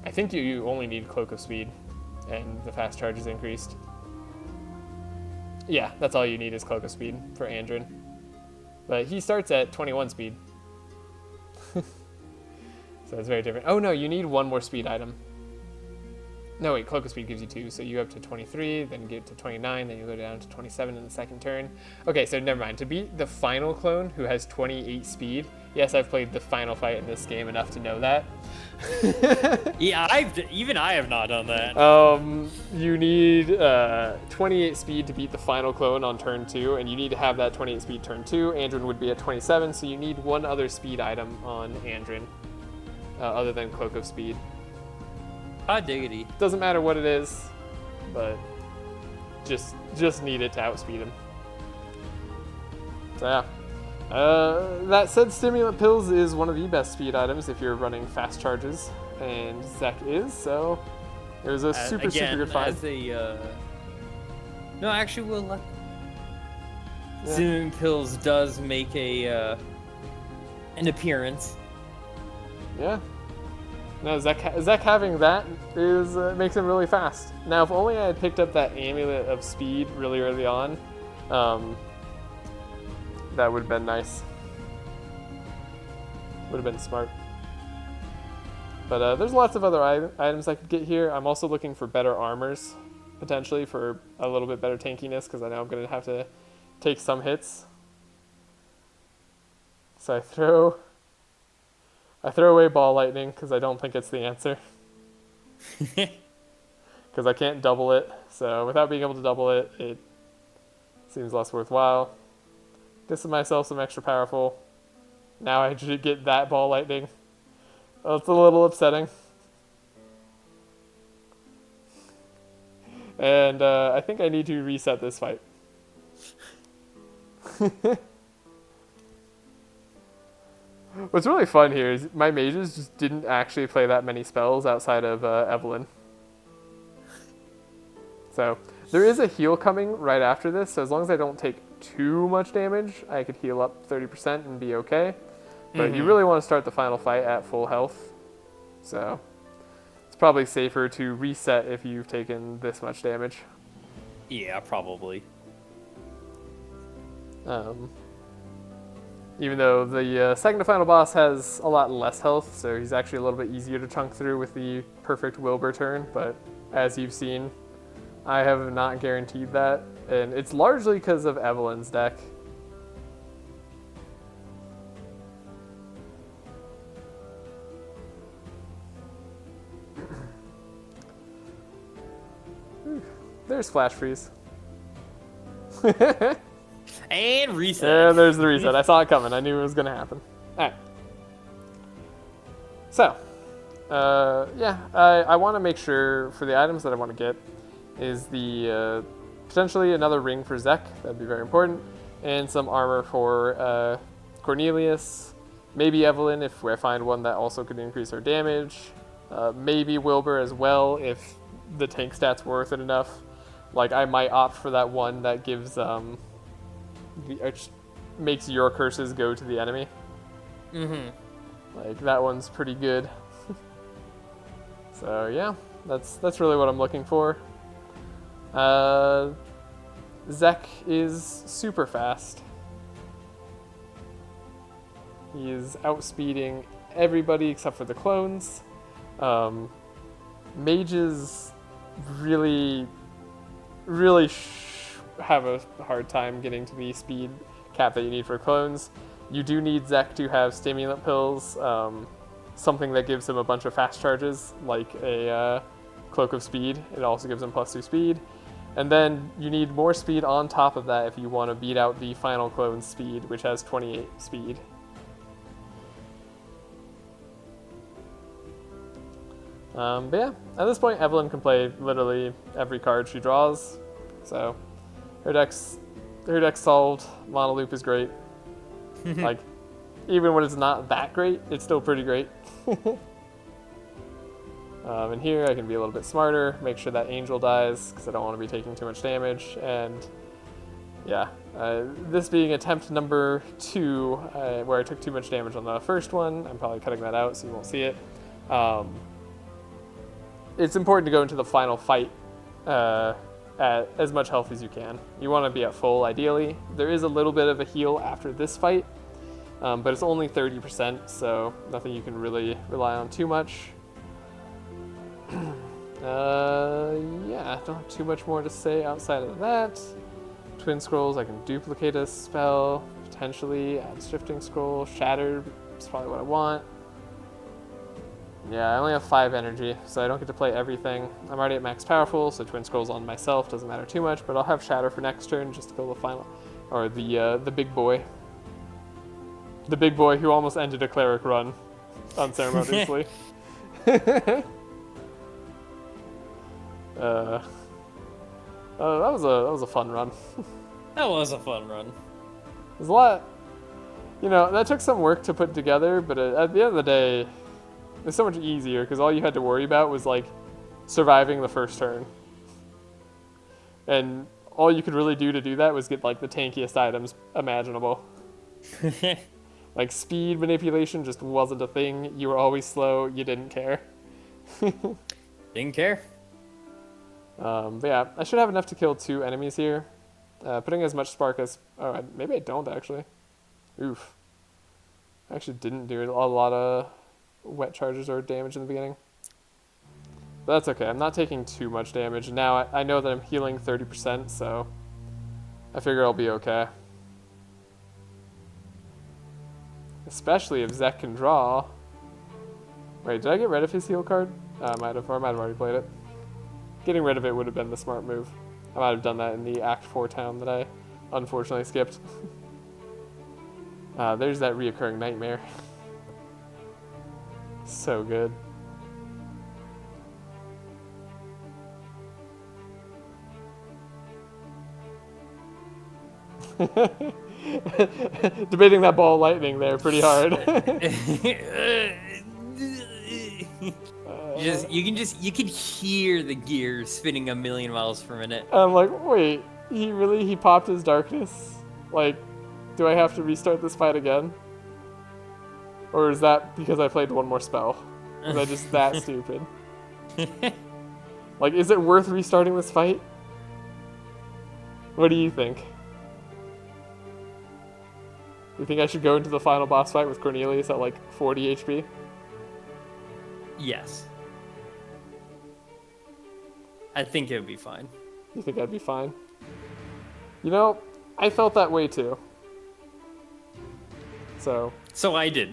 think you only need Cloak of Speed, and the fast charge is increased. Yeah, that's all you need is Cloak of Speed for Andrin. But he starts at 21 speed. So it's very different. Oh no, you need one more speed item. No, wait, Cloak of Speed gives you 2, so you up to 23, then get to 29, then you go down to 27 in the second turn. Okay, so never mind. To beat the final clone, who has 28 speed, yes, I've played the final fight in this game enough to know that. Yeah, I have not done that. You need 28 speed to beat the final clone on turn 2, and you need to have that 28 speed turn 2. Andrin would be at 27, so you need one other speed item on Andrin. other than Cloak of Speed. Hot diggity. Doesn't matter what it is, but just need it to outspeed him. So yeah. That said, stimulant pills is one of the best speed items if you're running fast charges, and Zek is, so it was a super good find. As a, no, actually, stimulant pills does make an appearance. Yeah. No, Zek having that is makes him really fast. Now, if only I had picked up that amulet of speed really early on, that would have been nice. Would have been smart. But there's lots of other items I could get here. I'm also looking for better armors, potentially, for a little bit better tankiness, because I know I'm going to have to take some hits. So I throw away Ball Lightning, because I don't think it's the answer. Because I can't double it, so without being able to double it, it seems less worthwhile. Distance myself some extra powerful. Now I should get that Ball Lightning. Oh, it's a little upsetting. And I think I need to reset this fight. What's really fun here is my mages just didn't actually play that many spells outside of Evelyn. So there is a heal coming right after this, so as long as I don't take too much damage, I could heal up 30% and be okay. But you really want to start the final fight at full health. So it's probably safer to reset if you've taken this much damage. Yeah, probably. Even though the second to final boss has a lot less health, so he's actually a little bit easier to chunk through with the perfect Wilbur turn. But as you've seen, I have not guaranteed that. And it's largely because of Evelyn's deck. There's Flash Freeze. And reset. Yeah, there's the reset. I saw it coming. I knew it was going to happen. All right. So, I want to make sure for the items that I want to get is the potentially another ring for Zek. That'd be very important. And some armor for Cornelius. Maybe Evelyn if I find one that also could increase her damage. Maybe Wilbur as well if the tank stat's worth it enough. Like, I might opt for that one that gives makes your curses go to the enemy. Like, that one's pretty good. So yeah, that's really what I'm looking for. Zek is super fast. He is outspeeding everybody except for the clones. Mages really have a hard time getting to the speed cap that you need for clones. You do need Zek to have stimulant pills, something that gives him a bunch of fast charges, like a Cloak of Speed. It also gives him +2 speed. And then you need more speed on top of that if you want to beat out the final clone's speed, which has 28 speed. But yeah, at this point, Evelyn can play literally every card she draws, so her deck's solved. Monoloop is great. Like, even when it's not that great, it's still pretty great. And here I can be a little bit smarter, make sure that Angel dies, because I don't want to be taking too much damage, and yeah, this being attempt number 2, where I took too much damage on the first one, I'm probably cutting that out so you won't see it. It's important to go into the final fight at as much health as you can. You want to be at full, ideally. There is a little bit of a heal after this fight, but it's only 30%, so nothing you can really rely on too much. Yeah, don't have too much more to say outside of that. Twin Scrolls, I can duplicate a spell, potentially add Shifting Scroll. Shattered is probably what I want. Yeah, I only have 5 energy, so I don't get to play everything. I'm already at max powerful, so Twin Scrolls on myself doesn't matter too much, but I'll have Shatter for next turn just to go the final, or the big boy. The big boy who almost ended a cleric run. unceremoniously. That was a fun run. That was a fun run. There's a lot, that took some work to put together, but at the end of the day, it's so much easier because all you had to worry about was like surviving the first turn. And all you could really do to do that was get like the tankiest items imaginable. Like speed manipulation just wasn't a thing. You were always slow. You didn't care. Didn't care. But yeah, I should have enough to kill 2 enemies here. Putting as much spark as... Oh, maybe I don't actually. Oof. I actually didn't do a lot of wet charges or damage in the beginning. But that's okay. I'm not taking too much damage. Now I know that I'm healing 30%, so I figure I'll be okay. Especially if Zek can draw. Wait, did I get rid of his heal card? I might have already played it. Getting rid of it would have been the smart move. I might have done that in the Act 4 town that I unfortunately skipped. There's that reoccurring nightmare. So good. Debating that ball of lightning there pretty hard. You can hear the gears spinning a million miles per minute. I'm like, wait, he popped his darkness? Like, do I have to restart this fight again? Or is that because I played one more spell? Was I just that stupid? Like, is it worth restarting this fight? What do you think? You think I should go into the final boss fight with Cornelius at like 40 HP? Yes. I think it would be fine. You think I'd be fine? I felt that way too. So I did.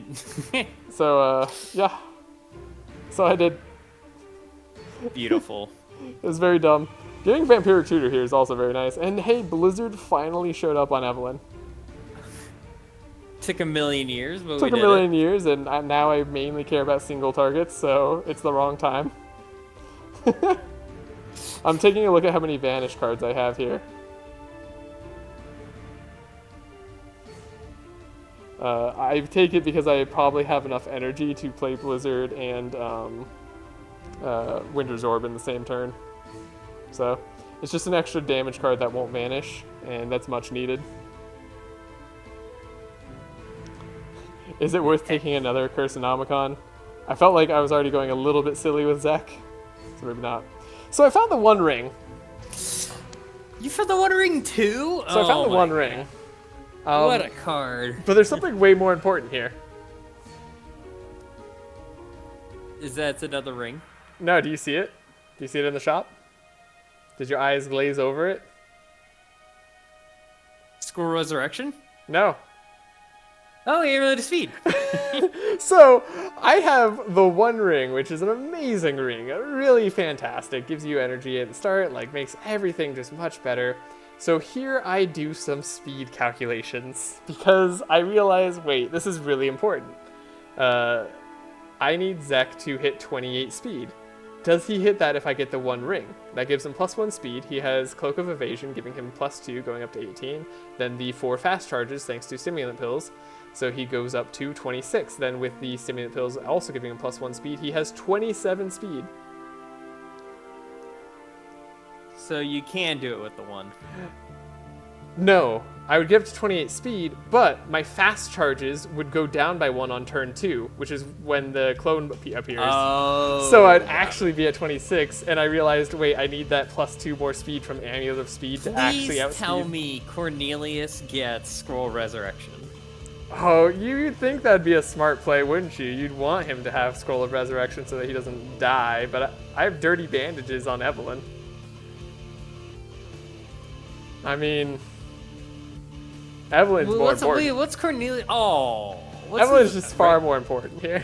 Yeah. So I did. Beautiful. It was very dumb. Getting Vampiric Tutor here is also very nice. And hey, Blizzard finally showed up on Evelyn. Took a million years, but Took a million years, and now I mainly care about single targets, so it's the wrong time. I'm taking a look at how many Vanish cards I have here. I take it because I probably have enough energy to play Blizzard and Winter's Orb in the same turn. So it's just an extra damage card that won't vanish, and that's much needed. Is it worth taking another Cursonomicon? I felt like I was already going a little bit silly with Zek, so maybe not. So I found the One Ring. You found the One Ring too? So I found the One Ring. What a card. But there's something way more important here. Is that another ring? No, do you see it? Do you see it in the shop? Did your eyes glaze over it? Scroll Resurrection? No. Oh, you're really to speed. So, I have the One Ring, which is an amazing ring. Really fantastic. Gives you energy at the start, makes everything just much better. So here I do some speed calculations because I realize, wait, this is really important. I need Zek to hit 28 speed. Does he hit that if I get the One Ring? That gives him +1 speed. He has Cloak of Evasion, giving him +2, going up to 18. Then the 4 fast charges, thanks to stimulant pills. So he goes up to 26. Then with the stimulant pills also giving him +1 speed, he has 27 speed. So you can do it with the 1. No, I would get up to 28 speed, but my fast charges would go down by 1 on turn 2, which is when the clone appears. Oh. So I'd actually be at 26, and I realized, wait, I need that +2 more speed from Amulet of Speed to actually outspeed. Please tell me Cornelius gets Scroll Resurrection. Oh, you'd think that'd be a smart play, wouldn't you? You'd want him to have Scroll of Resurrection so that he doesn't die, but I have Dirty Bandages on Evelyn. I mean, Evelyn's more important. Wait, what's Cornelius? Oh. Evelyn's just far more important here.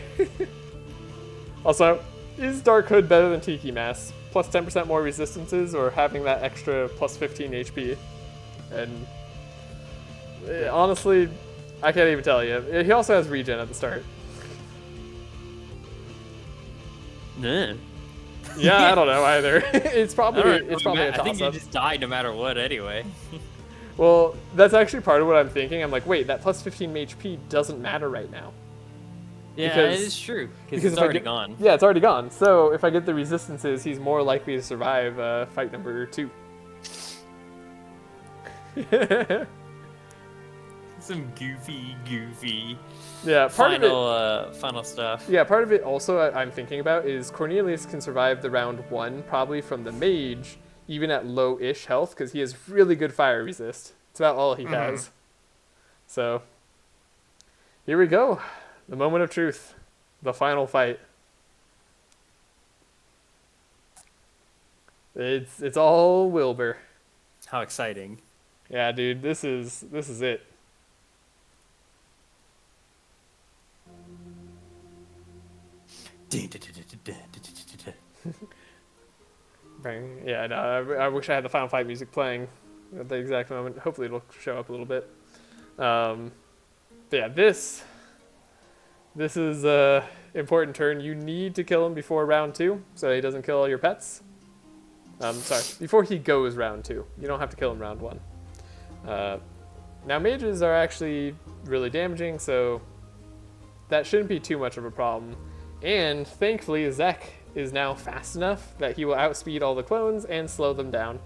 Also, is Dark Hood better than Tiki Mask? Plus 10% more resistances or having that extra plus 15 HP? And honestly, I can't even tell you. He also has regen at the start. Nah. Yeah, I don't know either. It's probably a I think you toss-up. just die no matter what anyway. Well, that's actually part of what I'm thinking. I'm like, wait, that plus 15 HP doesn't matter right now. Yeah, Because- it is true. Because Because it's if I already get- gone. Yeah, it's already gone. So if I get the resistances, he's more likely to survive fight number 2. Some goofy Yeah, part of it. final stuff. Yeah, part of it also I'm thinking about is Cornelius can survive the round 1 probably from the mage, even at low-ish health, because he has really good fire resist. It's about all he has. So, here we go. The moment of truth. The final fight. It's all Wilbur. How exciting. Yeah, dude, this is it. Bang. Yeah, no, I wish I had the final fight music playing at the exact moment. Hopefully it'll show up a little bit. But yeah, this is a important turn. You need to kill him before round 2, so he doesn't kill all your pets. Sorry, before he goes round 2. You don't have to kill him round 1. Now mages are actually really damaging, so that shouldn't be too much of a problem. And thankfully, Zek is now fast enough that he will outspeed all the clones and slow them down.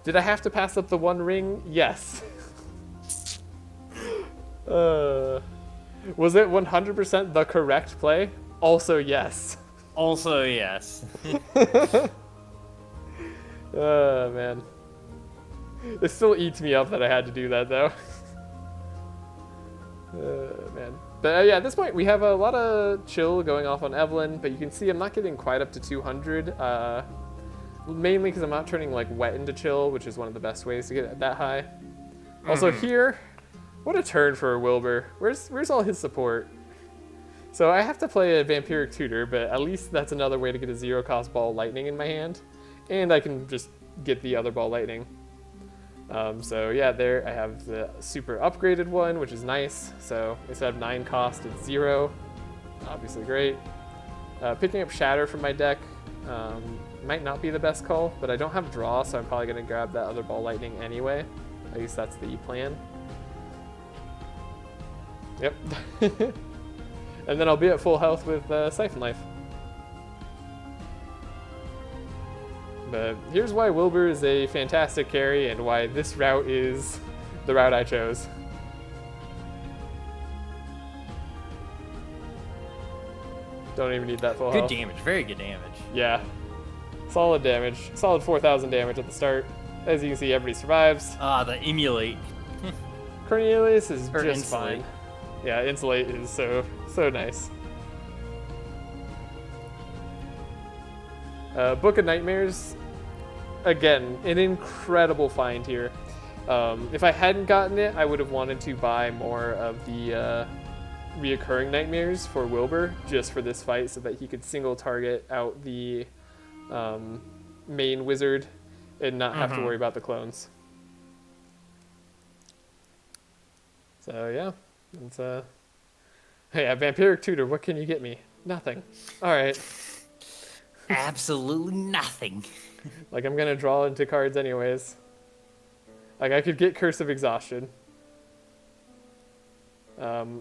Did I have to pass up the 1 ring? Yes. Was it 100% the correct play? Also yes. Also, yes. Oh, man. It still eats me up that I had to do that, though. Man. But yeah, at this point, we have a lot of chill going off on Evelyn, but you can see I'm not getting quite up to 200, mainly because I'm not turning like wet into chill, which is one of the best ways to get that high. Also here, what a turn for Wilbur. Where's all his support? So I have to play a Vampiric Tutor, but at least that's another way to get a 0-cost Ball Lightning in my hand, and I can just get the other Ball Lightning. So yeah, there I have the super upgraded one, which is nice. So instead of 9 cost, it's 0. Obviously great. Picking up Shatter from my deck might not be the best call, but I don't have draw, so I'm probably going to grab that other Ball Lightning anyway. At least that's the plan. Yep. And then I'll be at full health with Siphon Life. But here's why Wilbur is a fantastic carry and why this route is the route I chose. Don't even need that full health. Good damage, very good damage. Yeah. Solid damage. Solid 4,000 damage at the start. As you can see, everybody survives. Ah, the emulate. Cornelius is Or just insulate. fine. Yeah, Insulate is so nice. Book of Nightmares, again, an incredible find here. If I hadn't gotten it, I would have wanted to buy more of the reoccurring nightmares for Wilbur, just for this fight, so that he could single target out the main wizard and not have to worry about the clones. So yeah, it's hey, Vampiric Tutor, what can you get me? Nothing. All right. Absolutely nothing. Like, I'm gonna draw into cards anyways. Like, I could get Curse of Exhaustion.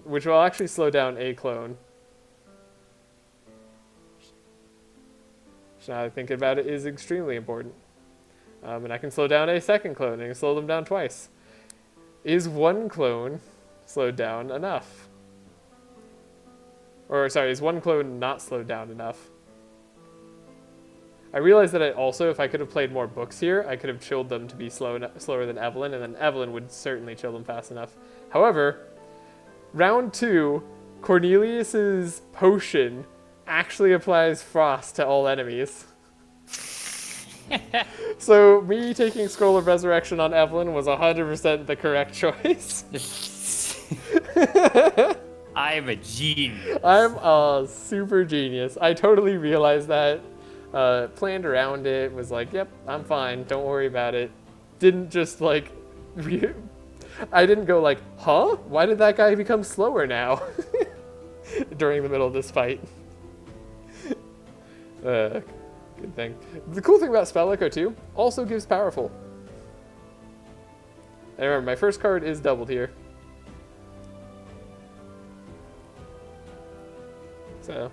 Which will actually slow down a clone. So now thinking about it is extremely important. And I can slow down a second clone and slow them down twice. Is 1 clone slowed down enough? Or, sorry, is 1 clone not slowed down enough? I realized that if I could have played more books here, I could have chilled them to be slower than Evelyn, and then Evelyn would certainly chill them fast enough. However, round 2, Cornelius's potion actually applies frost to all enemies. So me taking Scroll of Resurrection on Evelyn was 100% the correct choice. I am a genius. I'm a super genius. I totally realized that. Planned around it, was like, yep, I'm fine, don't worry about it. Didn't just like, I didn't go like, huh? Why did that guy become slower now? During the middle of this fight. Good thing. The cool thing about Spell Echo too, also gives powerful. And remember, my first card is doubled here. So,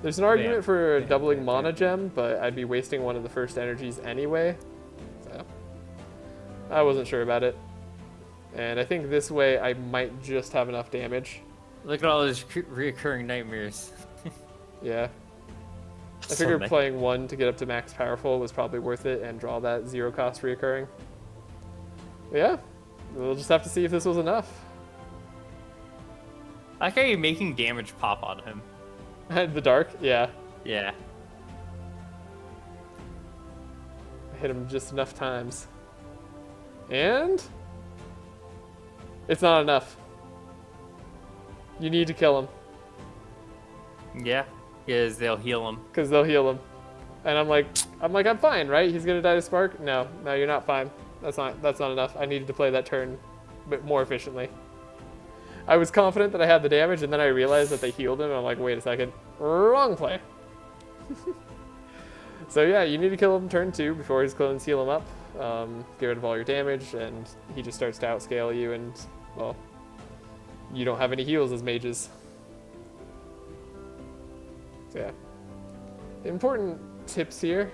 there's an argument for doubling Mana Gem, but I'd be wasting one of the first energies anyway. So, I wasn't sure about it. And I think this way I might just have enough damage. Look at all those reoccurring nightmares. Yeah. I figured playing one to get up to max powerful was probably worth it and draw that 0 cost reoccurring. But yeah, we'll just have to see if this was enough. I like how you're making damage pop on him. The dark? Yeah. Yeah. I hit him just enough times. And it's not enough. You need to kill him. Yeah, because they'll heal him. Because they'll heal him. And I'm like, I'm fine, right? He's gonna die to spark? No, you're not fine. That's not enough. I needed to play that turn a bit more efficiently. I was confident that I had the damage, and then I realized that they healed him, and I'm like, wait a second. Wrong play. So yeah, you need to kill him turn 2 before his clones heal him up. Get rid of all your damage, and he just starts to outscale you, and, well, you don't have any heals as mages. So yeah. Important tips here.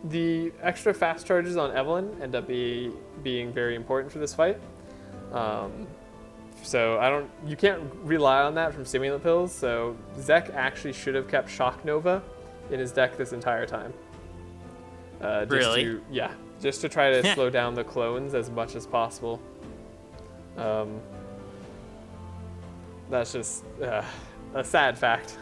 The extra fast charges on Evelyn end up being very important for this fight. So you can't rely on that from stimulant pills. So Zek actually should have kept Shock Nova in his deck this entire time. Really? Just to try to slow down the clones as much as possible. That's just a sad fact.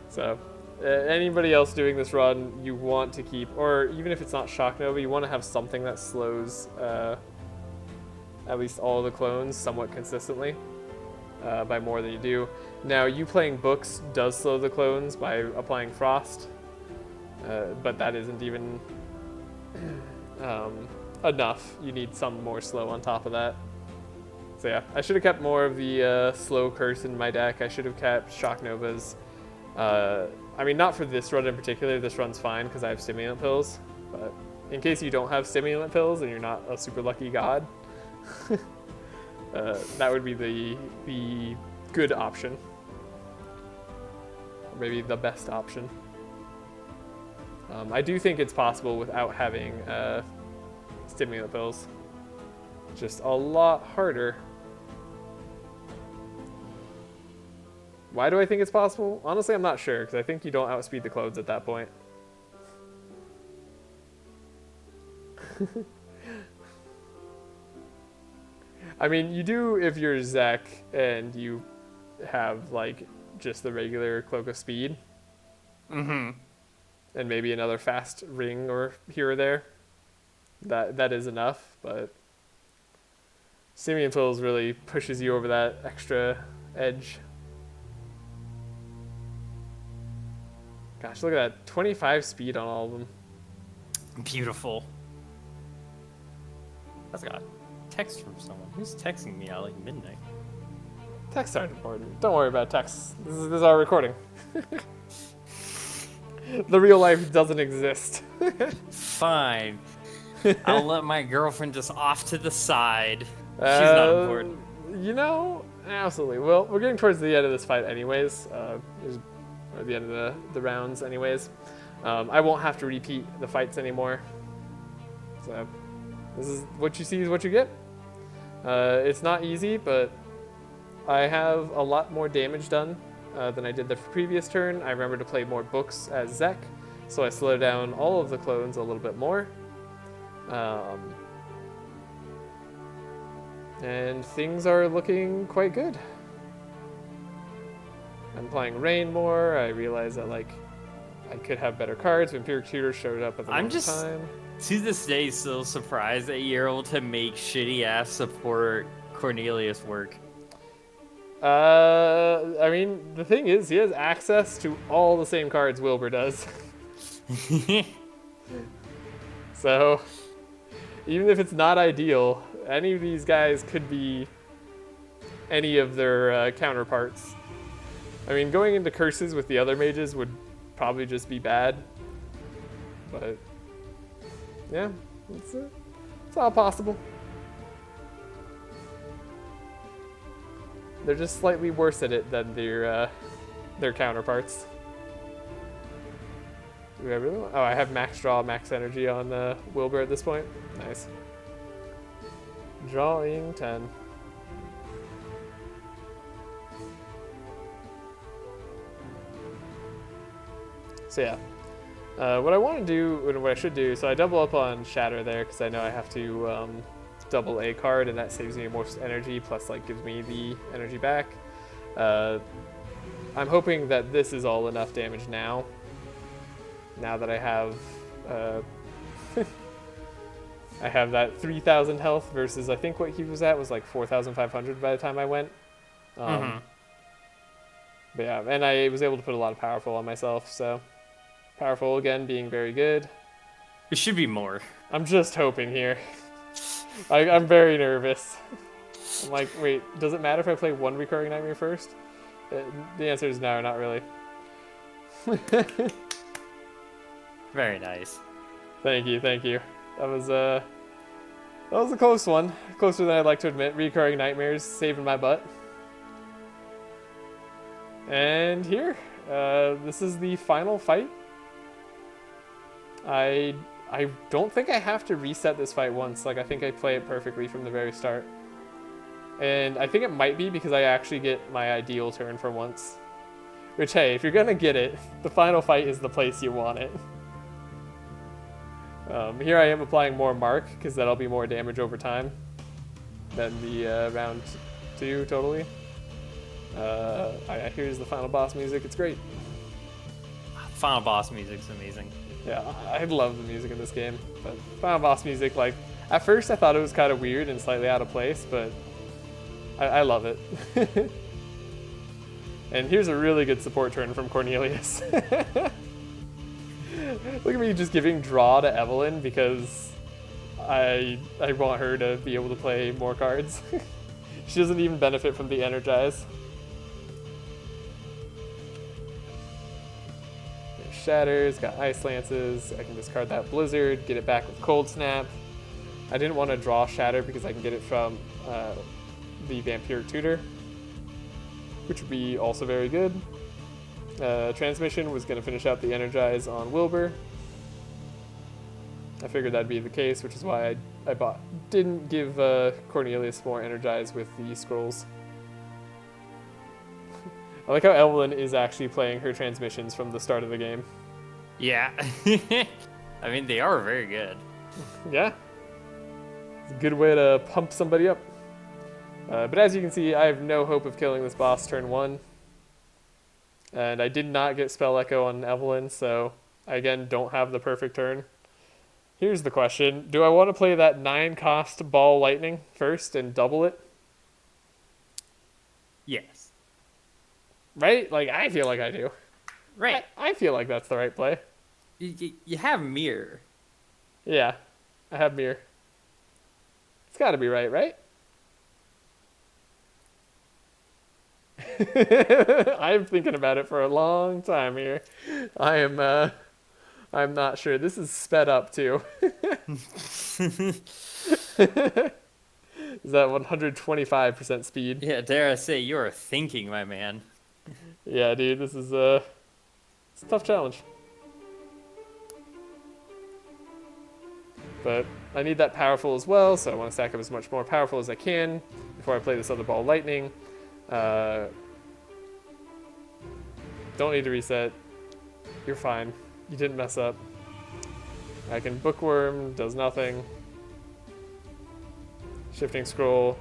So, anybody else doing this run, you want to keep, or even if it's not Shock Nova, you want to have something that slows at least all the clones somewhat consistently by more than you do. Now, you playing books does slow the clones by applying Frost, but that isn't even enough. You need some more slow on top of that. So yeah, I should have kept more of the slow curse in my deck. I should have kept Shock Novas. I mean, not for this run in particular. This run's fine because I have stimulant pills. But in case you don't have stimulant pills and you're not a super lucky god, that would be the good option. Or maybe the best option. I do think it's possible without having stimulant pills. Just a lot harder. Why do I think it's possible? Honestly, I'm not sure, because I think you don't outspeed the clones at that point. I mean, you do if you're Zek and you have, like, just the regular Cloak of Speed. Mm-hmm. And maybe another fast ring or here or there. That is enough, but stimulant pills really pushes you over that extra edge. Gosh, look at that. 25 speed on all of them. Beautiful. I just got a text from someone. Who's texting me at like midnight? Texts aren't important. Don't worry about texts. This is our recording. The real life doesn't exist. Fine. I'll let my girlfriend just off to the side. She's not important. You know, absolutely. Well, we're getting towards the end of this fight anyways. Or the end of the rounds anyways. I won't have to repeat the fights anymore. So this is what you see is what you get. It's not easy, but I have a lot more damage done than I did the previous turn. I remember to play more books as Zek, so I slowed down all of the clones a little bit more. And things are looking quite good. I'm playing Rain more. I realize that, like, I could have better cards. Vampiric Tutor showed up at the wrong time. To this day, still surprised that you're able to make shitty-ass support Cornelius work. I mean, the thing is, he has access to all the same cards Wilbur does. So, even if it's not ideal, any of these guys could be any of their counterparts. I mean, going into curses with the other mages would probably just be bad. But yeah, it's all possible. They're just slightly worse at it than their counterparts. Do I really? Oh, I have max draw, max energy on Wilbur at this point. Nice. Drawing 10. So yeah, what I want to do, and what I should do, so I double up on Shatter there because I know I have to double a card, and that saves me most energy, plus like gives me the energy back. I'm hoping that this is all enough damage now. Now that I have, I have that 3,000 health versus I think what he was at was like 4,500 by the time I went. But yeah, and I was able to put a lot of powerful on myself, so powerful again being very good. It should be more. I'm just hoping here. I'm very nervous. I'm like, wait, does it matter if I play one recurring nightmare first? The answer is no, not really. Very nice. Thank you, thank you. That was a close one. Closer than I'd like to admit. Recurring nightmares saving my butt. And here, this is the final fight. I don't think I have to reset this fight once. Like, I think I play it perfectly from the very start. And I think it might be because I actually get my ideal turn for once. Which, hey, if you're gonna get it, the final fight is the place you want it. Here I am applying more mark, because that'll be more damage over time than the round 2, totally. Here's the final boss music. It's great. Final boss music's amazing. Yeah, I love the music in this game. But final boss music, like, at first I thought it was kind of weird and slightly out of place, but I love it. And here's a really good support turn from Cornelius. Look at me just giving draw to Evelyn because I want her to be able to play more cards. She doesn't even benefit from the energize. There's Shatters, got Ice Lances. I can discard that Blizzard, get it back with Cold Snap. I didn't want to draw Shatter because I can get it from the Vampiric Tutor, which would be also very good. Transmission was going to finish out the Energize on Wilbur. I figured that'd be the case, which is why I didn't give Cornelius more Energize with the scrolls. I like how Evelyn is actually playing her transmissions from the start of the game. Yeah. I mean, they are very good. Yeah. It's a good way to pump somebody up. But as you can see, I have no hope of killing this boss turn 1. And I did not get Spell Echo on Evelyn, so I again don't have the perfect turn. Here's the question. Do I want to play that 9-cost Ball Lightning first and double it? Yes. Right? Like, I feel like I do. Right. I feel like that's the right play. You have Mirror. Yeah, I have Mirror. It's got to be right, right? I'm thinking about it for a long time here. I'm not sure. This is sped up too. Is that 125% speed? Yeah, dare I say, you're thinking, my man. Yeah, dude, this is it's a tough challenge. But I need that powerful as well, so I want to stack up as much more powerful as I can before I play this other Ball Lightning. Don't need to reset. You're fine. You didn't mess up. I can Bookworm, does nothing. Shifting Scroll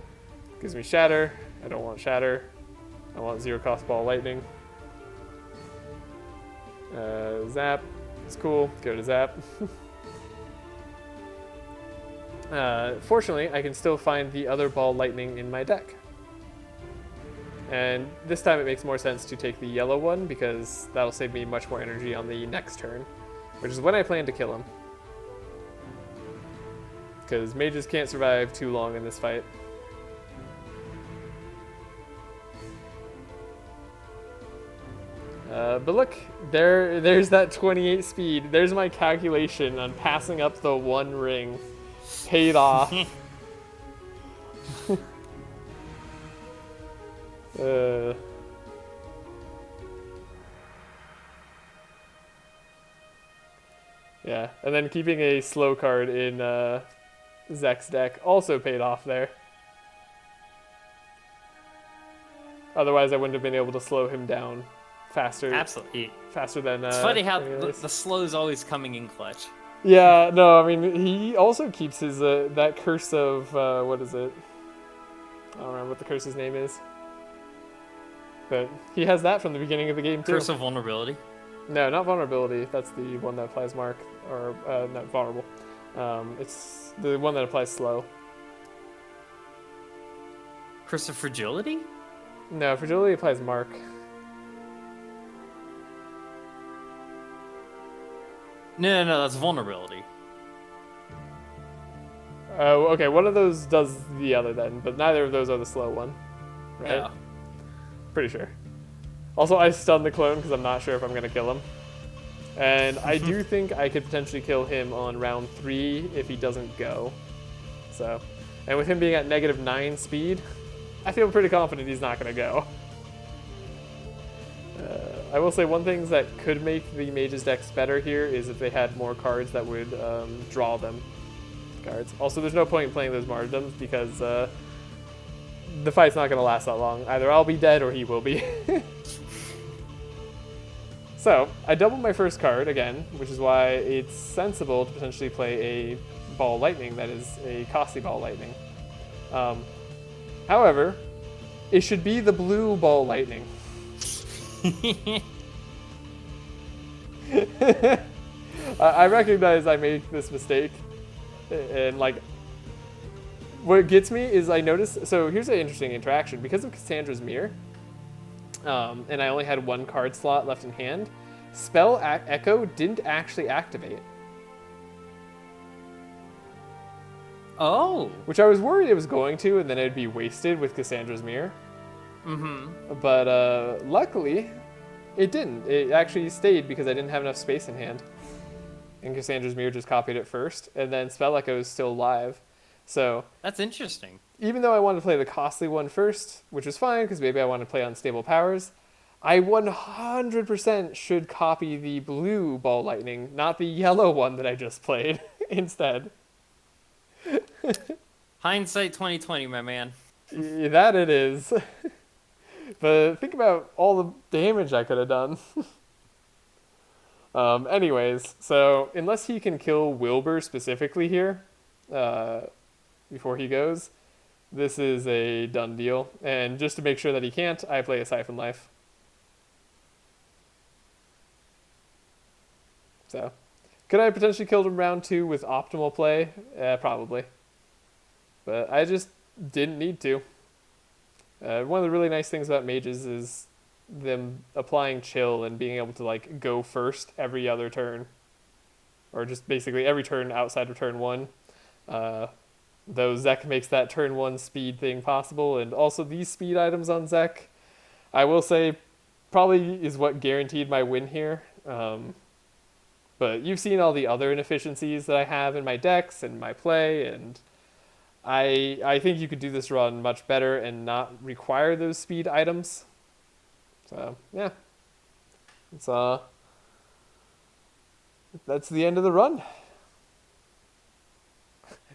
gives me Shatter. I don't want Shatter. I want 0-cost Ball Lightning. Zap. It's cool. Go to Zap. Fortunately, I can still find the other Ball Lightning in my deck. And this time it makes more sense to take the yellow one because that'll save me much more energy on the next turn, which is when I plan to kill him. Because mages can't survive too long in this fight. But look, there's that 28 speed. There's my calculation on passing up the one ring. Paid off. Yeah, and then keeping a slow card in Zek's deck also paid off there. Otherwise, I wouldn't have been able to slow him down faster. Absolutely. Faster than. It's funny how the slow's always coming in clutch. Yeah, no, I mean, he also keeps his, that curse of, what is it? I don't remember what the curse's name is. But he has that from the beginning of the game, too. Curse of vulnerability? No, not vulnerability. That's the one that applies mark, or, not vulnerable. It's the one that applies slow. Curse of fragility? No, fragility applies mark. No, that's vulnerability. Oh, okay, one of those does the other then, but neither of those are the slow one. Right? Yeah. Pretty sure. Also, I stunned the clone because I'm not sure if I'm going to kill him. And I do think I could potentially kill him on round 3 if he doesn't go. So, and with him being at -9 speed, I feel pretty confident he's not going to go. I will say one thing that could make the mage's decks better here is if they had more cards that would draw them cards. Also, there's no point in playing those martyrdoms because the fight's not going to last that long. Either I'll be dead or he will be. So, I doubled my first card again, which is why it's sensible to potentially play a Ball Lightning that is a costly Ball Lightning. However, it should be the blue Ball Lightning. I recognize I made this mistake, and like, what gets me is I noticed, so here's an interesting interaction. Because of Cassandra's Mirror, and I only had one card slot left in hand, Spell Echo didn't actually activate. Oh! Which I was worried it was going to, and then it'd be wasted with Cassandra's Mirror. Mm-hmm. But luckily, it didn't. It actually stayed because I didn't have enough space in hand. And Cassandra's Mirror just copied it first, and then Spell Echo is still live. So that's interesting. Even though I wanted to play the costly one first, which was fine because maybe I wanted to play unstable powers, I 100% should copy the blue Ball Lightning, not the yellow one that I just played instead. Hindsight 2020, my man. Yeah, that it is. But think about all the damage I could have done. Anyways, so unless he can kill Wilbur specifically here, before he goes, this is a done deal. And just to make sure that he can't, I play a Siphon Life. So, could I potentially killed him round 2 with optimal play? Probably. But I just didn't need to. One of the really nice things about mages is them applying chill and being able to like go first every other turn. Or just basically every turn outside of turn 1. Though Zek makes that turn 1 speed thing possible, and also these speed items on Zek, I will say, probably is what guaranteed my win here. But you've seen all the other inefficiencies that I have in my decks and my play, and I think you could do this run much better and not require those speed items. So, yeah. It's, that's the end of the run.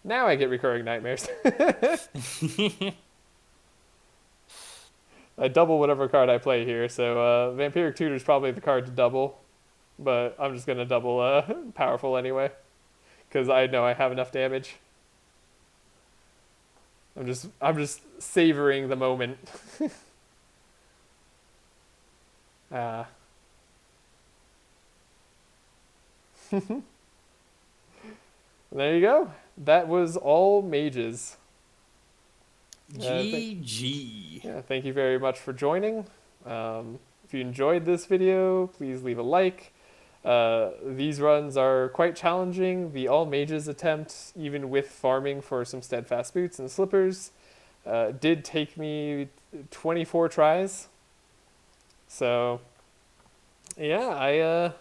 Now I get recurring nightmares. I double whatever card I play here, so Vampiric Tutor is probably the card to double. But I'm just going to double Powerful anyway, because I know I have enough damage. I'm just savoring the moment. There you go. That was all mages. GG. Yeah, thank you very much for joining. If you enjoyed this video, please leave a like. These runs are quite challenging. The all mages attempt, even with farming for some steadfast boots and slippers, did take me 24 tries. So Yeah,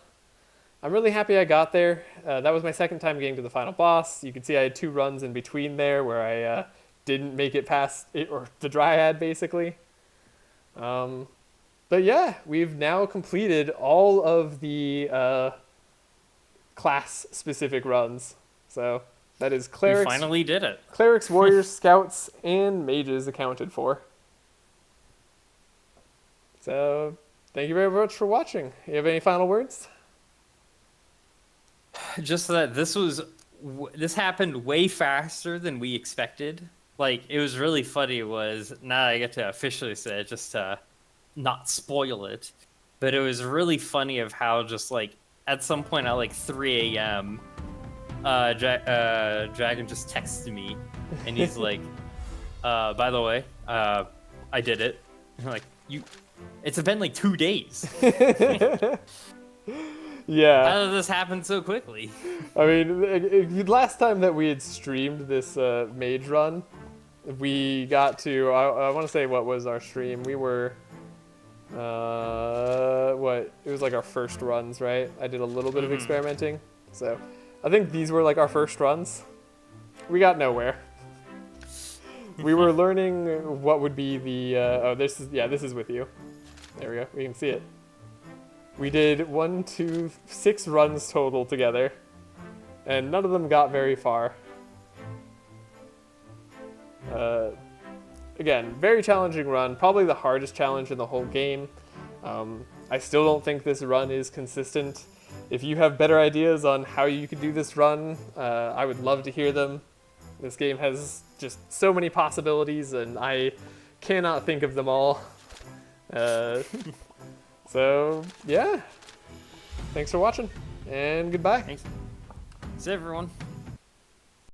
I'm really happy I got there. That was my second time getting to the final boss. You can see I had 2 runs in between there where I didn't make it past it, or the Dryad, basically. But yeah, we've now completed all of the class-specific runs. So that is We clerics, finally did it. clerics, warriors, scouts, and mages accounted for. So thank you very much for watching. You have any final words? Just that this happened way faster than we expected. Like, it was really funny was, now I get to officially say it just to not spoil it, but it was really funny of how just like at some point at like 3 a.m. Dragon just texted me and he's like, by the way, I did it. I'm like, it's been like 2 days. Yeah. How did this happen so quickly? I mean, last time that we had streamed this mage run, we got to, I want to say, what was our stream? We were, what? It was like our first runs, right? I did a little bit of experimenting. So I think these were like our first runs. We got nowhere. We were learning what would be the, this is with you. There we go. We can see it. We did 1, 2, 6 runs total together, and none of them got very far. Again, very challenging run, probably the hardest challenge in the whole game. I still don't think this run is consistent. If you have better ideas on how you could do this run, I would love to hear them. This game has just so many possibilities, and I cannot think of them all. So, yeah. Thanks for watching, and goodbye. Thanks. See everyone.